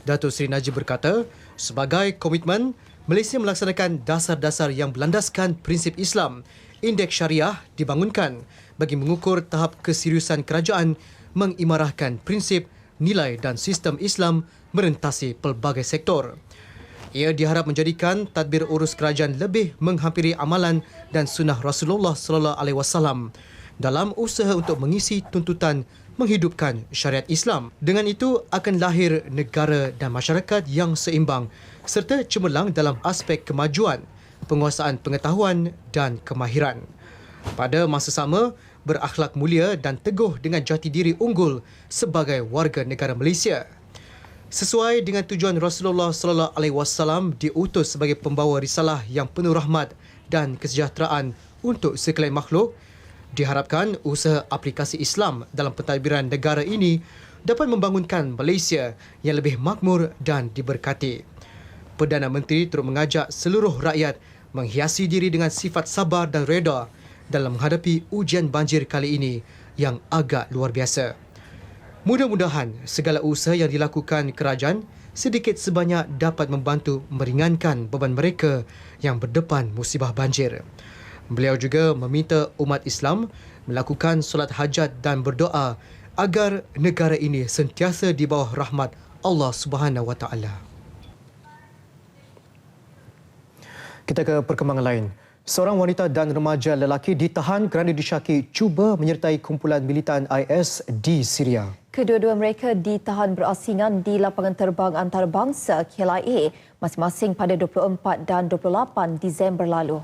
Datuk Seri Najib berkata, sebagai komitmen, Malaysia melaksanakan dasar-dasar yang berlandaskan prinsip Islam, indeks syariah dibangunkan bagi mengukur tahap keseriusan kerajaan mengimarahkan prinsip, nilai dan sistem Islam merentasi pelbagai sektor. Ia diharap menjadikan tadbir urus kerajaan lebih menghampiri amalan dan sunnah Rasulullah SAW dalam usaha untuk mengisi tuntutan menghidupkan syariat Islam. Dengan itu akan lahir negara dan masyarakat yang seimbang serta cemerlang dalam aspek kemajuan, penguasaan pengetahuan dan kemahiran. Pada masa sama, berakhlak mulia dan teguh dengan jati diri unggul sebagai warga negara Malaysia. Sesuai dengan tujuan Rasulullah SAW diutus sebagai pembawa risalah yang penuh rahmat dan kesejahteraan untuk sekalian makhluk, diharapkan usaha aplikasi Islam dalam pentadbiran negara ini dapat membangunkan Malaysia yang lebih makmur dan diberkati. Perdana Menteri turut mengajak seluruh rakyat menghiasi diri dengan sifat sabar dan reda dalam menghadapi ujian banjir kali ini yang agak luar biasa. Mudah-mudahan segala usaha yang dilakukan kerajaan sedikit sebanyak dapat membantu meringankan beban mereka yang berdepan musibah banjir. Beliau juga meminta umat Islam melakukan solat hajat dan berdoa agar negara ini sentiasa di bawah rahmat Allah Subhanahu Wa Taala. Kita ke perkembangan lain. Seorang wanita dan remaja lelaki ditahan kerana disyaki cuba menyertai kumpulan militan IS di Syria.
Kedua-dua mereka ditahan berasingan di lapangan terbang antarabangsa KLIA masing-masing pada 24 dan 28 Disember lalu.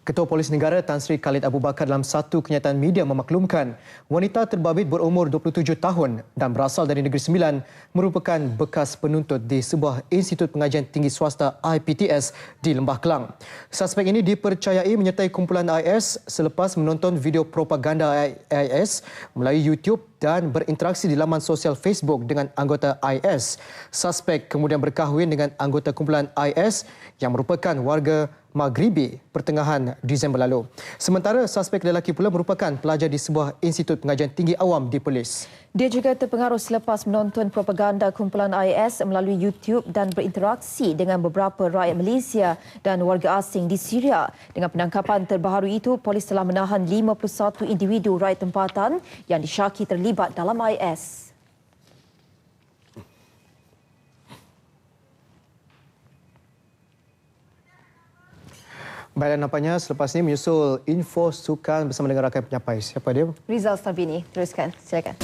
Ketua Polis Negara Tan Sri Khalid Abu Bakar dalam satu kenyataan media memaklumkan wanita terbabit berumur 27 tahun dan berasal dari Negeri Sembilan merupakan bekas penuntut di sebuah institut pengajian tinggi swasta IPTS di Lembah Kelang. Suspek ini dipercayai menyertai kumpulan IS selepas menonton video propaganda IS melalui YouTube dan berinteraksi di laman sosial Facebook dengan anggota IS. Suspek kemudian berkahwin dengan anggota kumpulan IS yang merupakan warga Maghribi pertengahan Disember lalu. Sementara suspek lelaki pula merupakan pelajar di sebuah institut pengajian tinggi awam di Perlis.
Dia juga terpengaruh selepas menonton propaganda kumpulan IS melalui YouTube dan berinteraksi dengan beberapa rakyat Malaysia dan warga asing di Syria. Dengan penangkapan terbaru itu, polis telah menahan 51 individu rakyat tempatan yang disyaki terlibat dalam IS.
Baik, dan nampaknya selepas ini menyusul info sukan bersama dengan rakan penyampai. Siapa dia?
Rizal Starbini, teruskan. Silakan.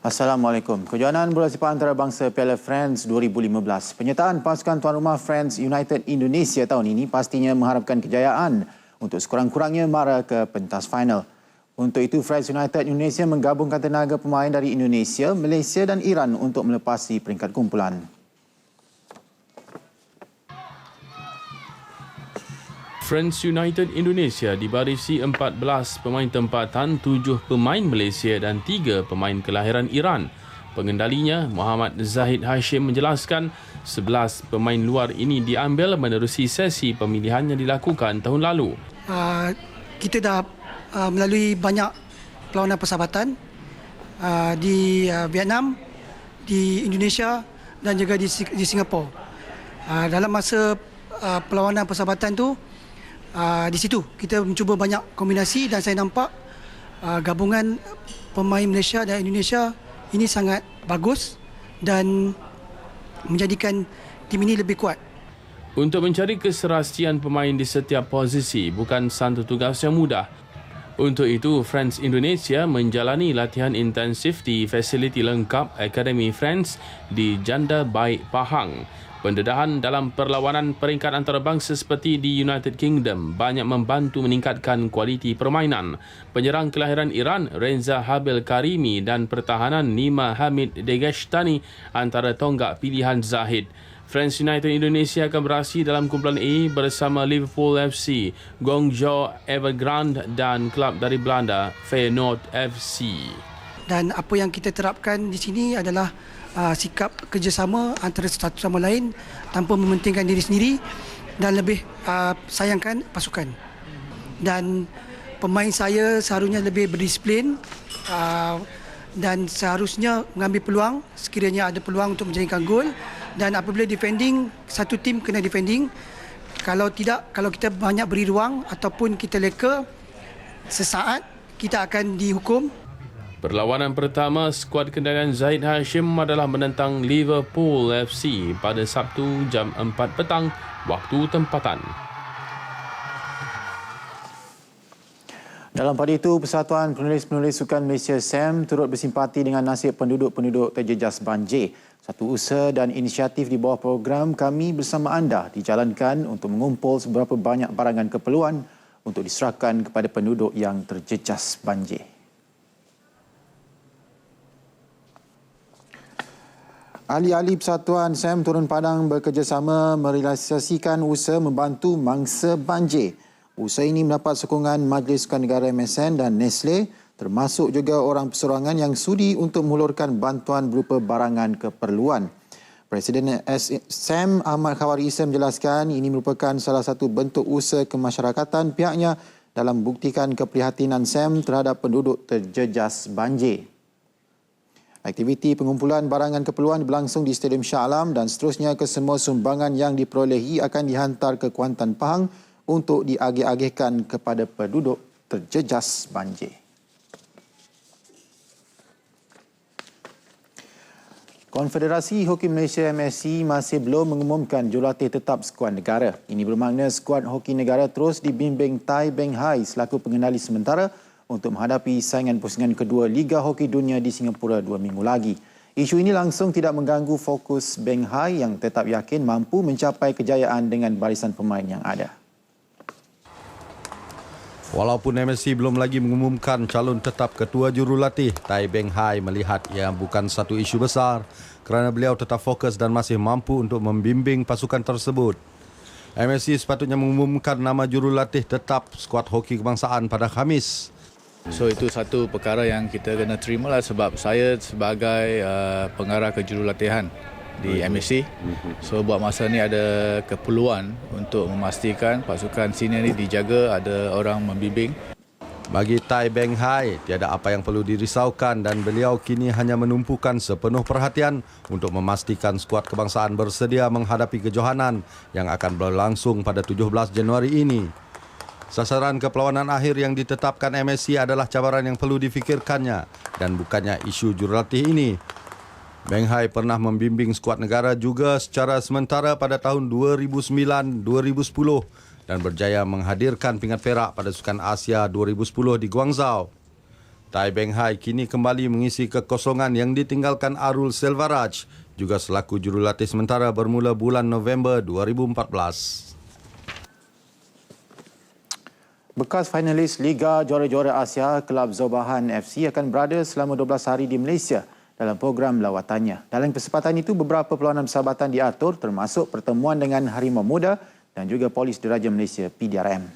Assalamualaikum. Kejohanan bola sepak antarabangsa Piala Friends 2015. Penyertaan pasukan tuan rumah Friends United Indonesia tahun ini pastinya mengharapkan kejayaan untuk sekurang-kurangnya mara ke pentas final. Untuk itu, Friends United Indonesia menggabungkan tenaga pemain dari Indonesia, Malaysia dan Iran untuk melepasi peringkat kumpulan.
Friends United Indonesia dibarisi 14 pemain tempatan, 7 pemain Malaysia dan 3 pemain kelahiran Iran. Pengendalinya, Muhammad Zahid Hashim menjelaskan 11 pemain luar ini diambil menerusi sesi pemilihan yang dilakukan tahun lalu.
Kita dah melalui banyak perlawanan persahabatan di Vietnam, di Indonesia dan juga di Singapura. Dalam masa perlawanan persahabatan tu, di situ kita mencuba banyak kombinasi dan saya nampak gabungan pemain Malaysia dan Indonesia ini sangat bagus dan menjadikan tim ini lebih kuat.
Untuk mencari keserasian pemain di setiap posisi bukan satu tugas yang mudah. Untuk itu, Friends Indonesia menjalani latihan intensif di fasiliti lengkap Akademi Friends di Janda Baik Pahang. Pendedahan dalam perlawanan peringkat antarabangsa seperti di United Kingdom banyak membantu meningkatkan kualiti permainan. Penyerang kelahiran Iran, Renza Habil Karimi dan pertahanan Nima Hamid Degashtani antara tonggak pilihan Zahid. Friends United Indonesia akan beraksi dalam kumpulan A bersama Liverpool FC, Guangzhou Evergrande dan klub dari Belanda, Feyenoord FC.
Dan apa yang kita terapkan di sini adalah sikap kerjasama antara satu sama lain tanpa mementingkan diri sendiri dan lebih sayangkan pasukan. Dan pemain saya seharusnya lebih berdisiplin dan seharusnya mengambil peluang sekiranya ada peluang untuk menjadikan gol. Dan apabila defending, satu tim kena defending. Kalau tidak, kalau kita banyak beri ruang ataupun kita leka, sesaat kita akan dihukum.
Perlawanan pertama skuad kendalian Zahid Hashim adalah menentang Liverpool FC pada Sabtu jam 4 petang waktu tempatan.
Dalam pada itu, Persatuan Penulis-Penulis Sukan Malaysia SAM turut bersimpati dengan nasib penduduk-penduduk terjejas banjir. Satu usaha dan inisiatif di bawah program Kami Bersama Anda dijalankan untuk mengumpul seberapa banyak barangan keperluan untuk diserahkan kepada penduduk yang terjejas banjir. Ahli-ahli Persatuan SAM turun padang bekerjasama merealisasikan usaha membantu mangsa banjir. Usaha ini mendapat sokongan Majlis Sukan Negara MSN dan Nestle, termasuk juga orang perseorangan yang sudi untuk menghulurkan bantuan berupa barangan keperluan. Presiden SAM Ahmad Khawari Issa menjelaskan ini merupakan salah satu bentuk usaha kemasyarakatan pihaknya dalam membuktikan keprihatinan SAM terhadap penduduk terjejas banjir. Aktiviti pengumpulan barangan keperluan berlangsung di Stadium Shah Alam dan seterusnya kesemua sumbangan yang diperolehi akan dihantar ke Kuantan Pahang untuk diagih-agihkan kepada penduduk terjejas banjir. Konfederasi Hoki Malaysia MSC masih belum mengumumkan jurulatih tetap skuad negara. Ini bermakna skuad hoki negara terus dibimbing Tai Beng Hai selaku pengendali sementara untuk menghadapi saingan pusingan kedua Liga Hoki Dunia di Singapura 2 minggu lagi. Isu ini langsung tidak mengganggu fokus Beng Hai yang tetap yakin mampu mencapai kejayaan dengan barisan pemain yang ada.
Walaupun MSC belum lagi mengumumkan calon tetap ketua jurulatih, Tai Beng Hai melihat ia bukan satu isu besar kerana beliau tetap fokus dan masih mampu untuk membimbing pasukan tersebut. MSC sepatutnya mengumumkan nama jurulatih tetap skuad hoki kebangsaan pada Khamis.
So itu satu perkara yang kita kena terima lah sebab saya sebagai pengarah kejurulatihan di MSC. So buat masa ni ada keperluan untuk memastikan pasukan senior ni dijaga, ada orang membimbing.
Bagi Tai Beng Hai, tiada apa yang perlu dirisaukan dan beliau kini hanya menumpukan sepenuh perhatian untuk memastikan skuad kebangsaan bersedia menghadapi kejohanan yang akan berlangsung pada 17 Januari ini.
Sasaran kepelawanan akhir yang ditetapkan MSC adalah cabaran yang perlu difikirkannya dan bukannya isu jurulatih ini. Beng Hai pernah membimbing skuad negara juga secara sementara pada tahun 2009-2010 dan berjaya menghadirkan pingat perak pada Sukan Asia 2010 di Guangzhou. Tai Beng Hai kini kembali mengisi kekosongan yang ditinggalkan Arul Selvaraj, juga selaku jurulatih sementara bermula bulan November 2014.
Bekas finalis Liga Juara-Juara Asia, Kelab Zobahan FC akan berada selama 12 hari di Malaysia dalam program lawatannya. Dalam kesempatan itu, beberapa perlawanan persahabatan diatur termasuk pertemuan dengan Harimau Muda dan juga Polis Diraja Malaysia PDRM.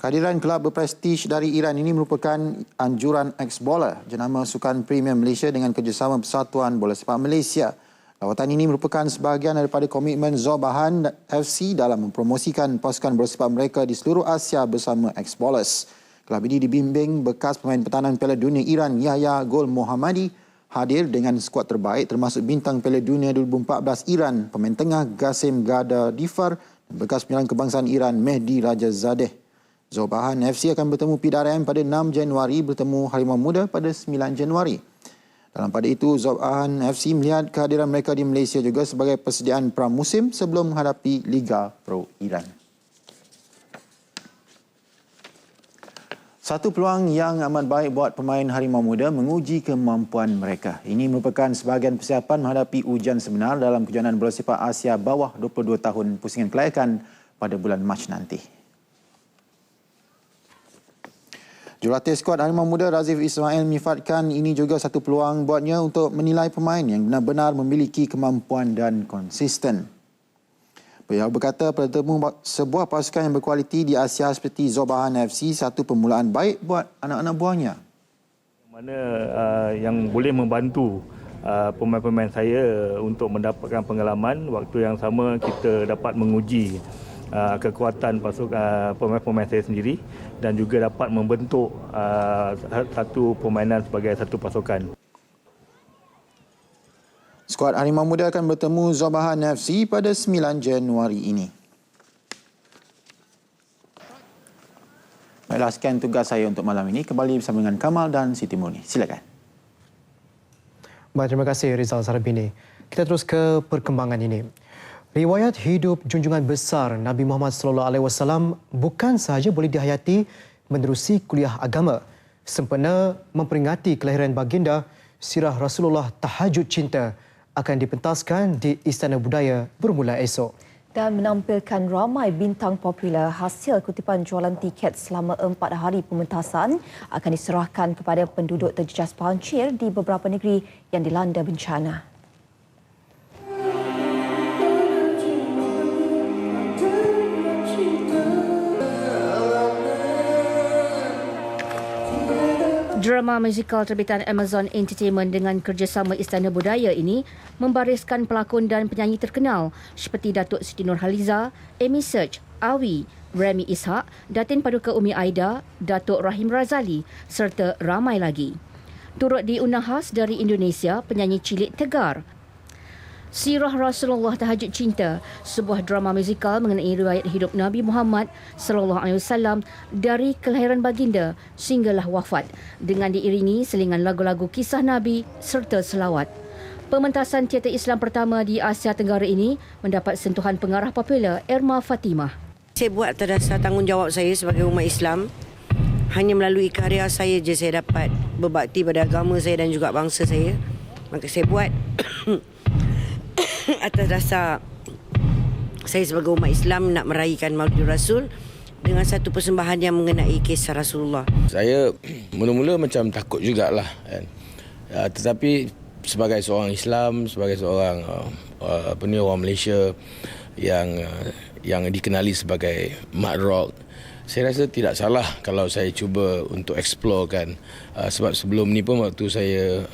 Kehadiran kelab berprestij dari Iran ini merupakan anjuran ex-bowler jenama Sukan Premier Malaysia dengan kerjasama Persatuan Bola Sepak Malaysia. Lawatan ini merupakan sebahagian daripada komitmen Zobahan FC dalam mempromosikan pasukan bola sepak mereka di seluruh Asia bersama ex-bowlers. Kelab ini dibimbing bekas pemain pertahanan Piala Dunia Iran Yahya Gol Mohammadi hadir dengan skuad terbaik termasuk bintang Piala Dunia 2014 Iran, pemain tengah Qasim Gada Difar dan bekas penyerang kebangsaan Iran Mehdi Rajazadeh. Zobahan FC akan bertemu PDRM pada 6 Januari, bertemu Harimau Muda pada 9 Januari. Dalam pada itu, Zobahan FC melihat kehadiran mereka di Malaysia juga sebagai persediaan pramusim sebelum menghadapi Liga Pro Iran. Satu peluang yang amat baik buat pemain Harimau Muda menguji kemampuan mereka. Ini merupakan sebahagian persiapan menghadapi ujian sebenar dalam kejohanan bola sepak Asia bawah 22 tahun pusingan kelayakan pada bulan Mac nanti. Jurulatih skuad Harimau Muda Razif Ismail menyifatkan ini juga satu peluang buatnya untuk menilai pemain yang benar-benar memiliki kemampuan dan konsisten. Beliau berkata bertemu sebuah pasukan yang berkualiti di Asia seperti Zobahan FC satu permulaan baik buat anak-anak buahnya.
Mana yang boleh membantu pemain-pemain saya untuk mendapatkan pengalaman, waktu yang sama kita dapat menguji kekuatan pemain-pemain saya sendiri dan juga dapat membentuk satu permainan sebagai satu pasukan.
Skuad Harimau Muda akan bertemu Zobahan FC pada 9 Januari ini. Baiklah, sekian tugas saya untuk malam ini. Kembali bersama dengan Kamal dan Siti Murni. Silakan.
Baik, terima kasih Rizal Sarabini. Kita terus ke perkembangan ini. Riwayat hidup junjungan besar Nabi Muhammad SAW bukan sahaja boleh dihayati menerusi kuliah agama, sempena memperingati kelahiran baginda, sirah Rasulullah Tahajud Cinta akan dipentaskan di Istana Budaya bermula esok.
Dan menampilkan ramai bintang popular, hasil kutipan jualan tiket selama 4 hari pementasan akan diserahkan kepada penduduk terjejas pancir di beberapa negeri yang dilanda bencana. Drama musikal terbitan Amazon Entertainment dengan kerjasama Istana Budaya ini membariskan pelakon dan penyanyi terkenal seperti Datuk Siti Nurhaliza, Amy Search, Awi, Remy Ishak, Datin Paduka Umi Aida, Datuk Rahim Razali serta ramai lagi. Turut diundang khas dari Indonesia penyanyi cilik Tegar. Sirah Rasulullah Tahajud Cinta, sebuah drama musikal mengenai riwayat hidup Nabi Muhammad SAW dari kelahiran baginda sehinggalah wafat dengan diiringi selingan lagu-lagu kisah Nabi serta selawat. Pementasan teater Islam pertama di Asia Tenggara ini mendapat sentuhan pengarah popular Irma Fatimah.
Saya buat atas dasar tanggungjawab saya sebagai umat Islam. Hanya melalui karya saya je saya dapat berbakti pada agama saya dan juga bangsa saya. Maka saya buat atas dasar saya sebagai umat Islam nak meraihkan Maulid Rasul dengan satu persembahan yang mengenai kisah Rasulullah.
Saya mula-mula macam takut jugalah kan. Tetapi sebagai seorang Islam, sebagai seorang orang Malaysia yang dikenali sebagai mad rock, saya rasa tidak salah kalau saya cuba untuk explore kan. Sebab sebelum ni pun waktu saya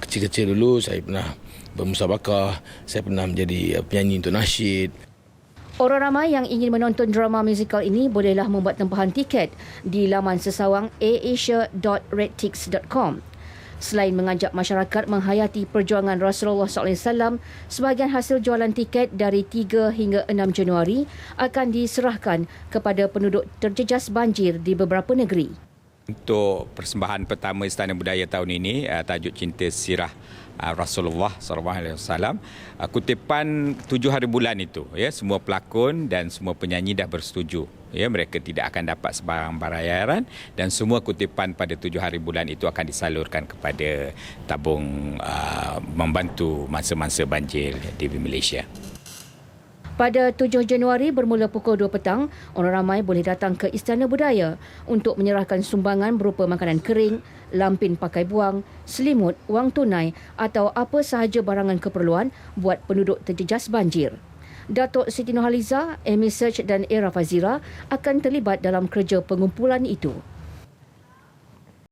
kecil-kecil dulu saya pernah bermusabakah, saya pernah menjadi penyanyi untuk nasyid.
Orang ramai yang ingin menonton drama musikal ini bolehlah membuat tempahan tiket di laman sesawang aasia.redtix.com.
Selain mengajak masyarakat menghayati perjuangan Rasulullah SAW, sebahagian hasil jualan tiket dari 3 hingga 6 Januari akan diserahkan kepada penduduk terjejas banjir di beberapa negeri.
Untuk persembahan pertama Istana Budaya tahun ini, tajuk Cinta Sirah Rasulullah SAW, kutipan 7 hari bulan itu, ya, semua pelakon dan semua penyanyi dah bersetuju. Ya, mereka tidak akan dapat sebarang bayaran dan semua kutipan pada 7 hari bulan itu akan disalurkan kepada tabung membantu mangsa-mangsa banjir di Malaysia.
Pada 7 Januari bermula pukul 2 petang, orang ramai boleh datang ke Istana Budaya untuk menyerahkan sumbangan berupa makanan kering, lampin pakai buang, selimut, wang tunai atau apa sahaja barangan keperluan buat penduduk terjejas banjir. Datuk Siti Nurhaliza, Amy Search dan Era Fazira akan terlibat dalam kerja pengumpulan itu.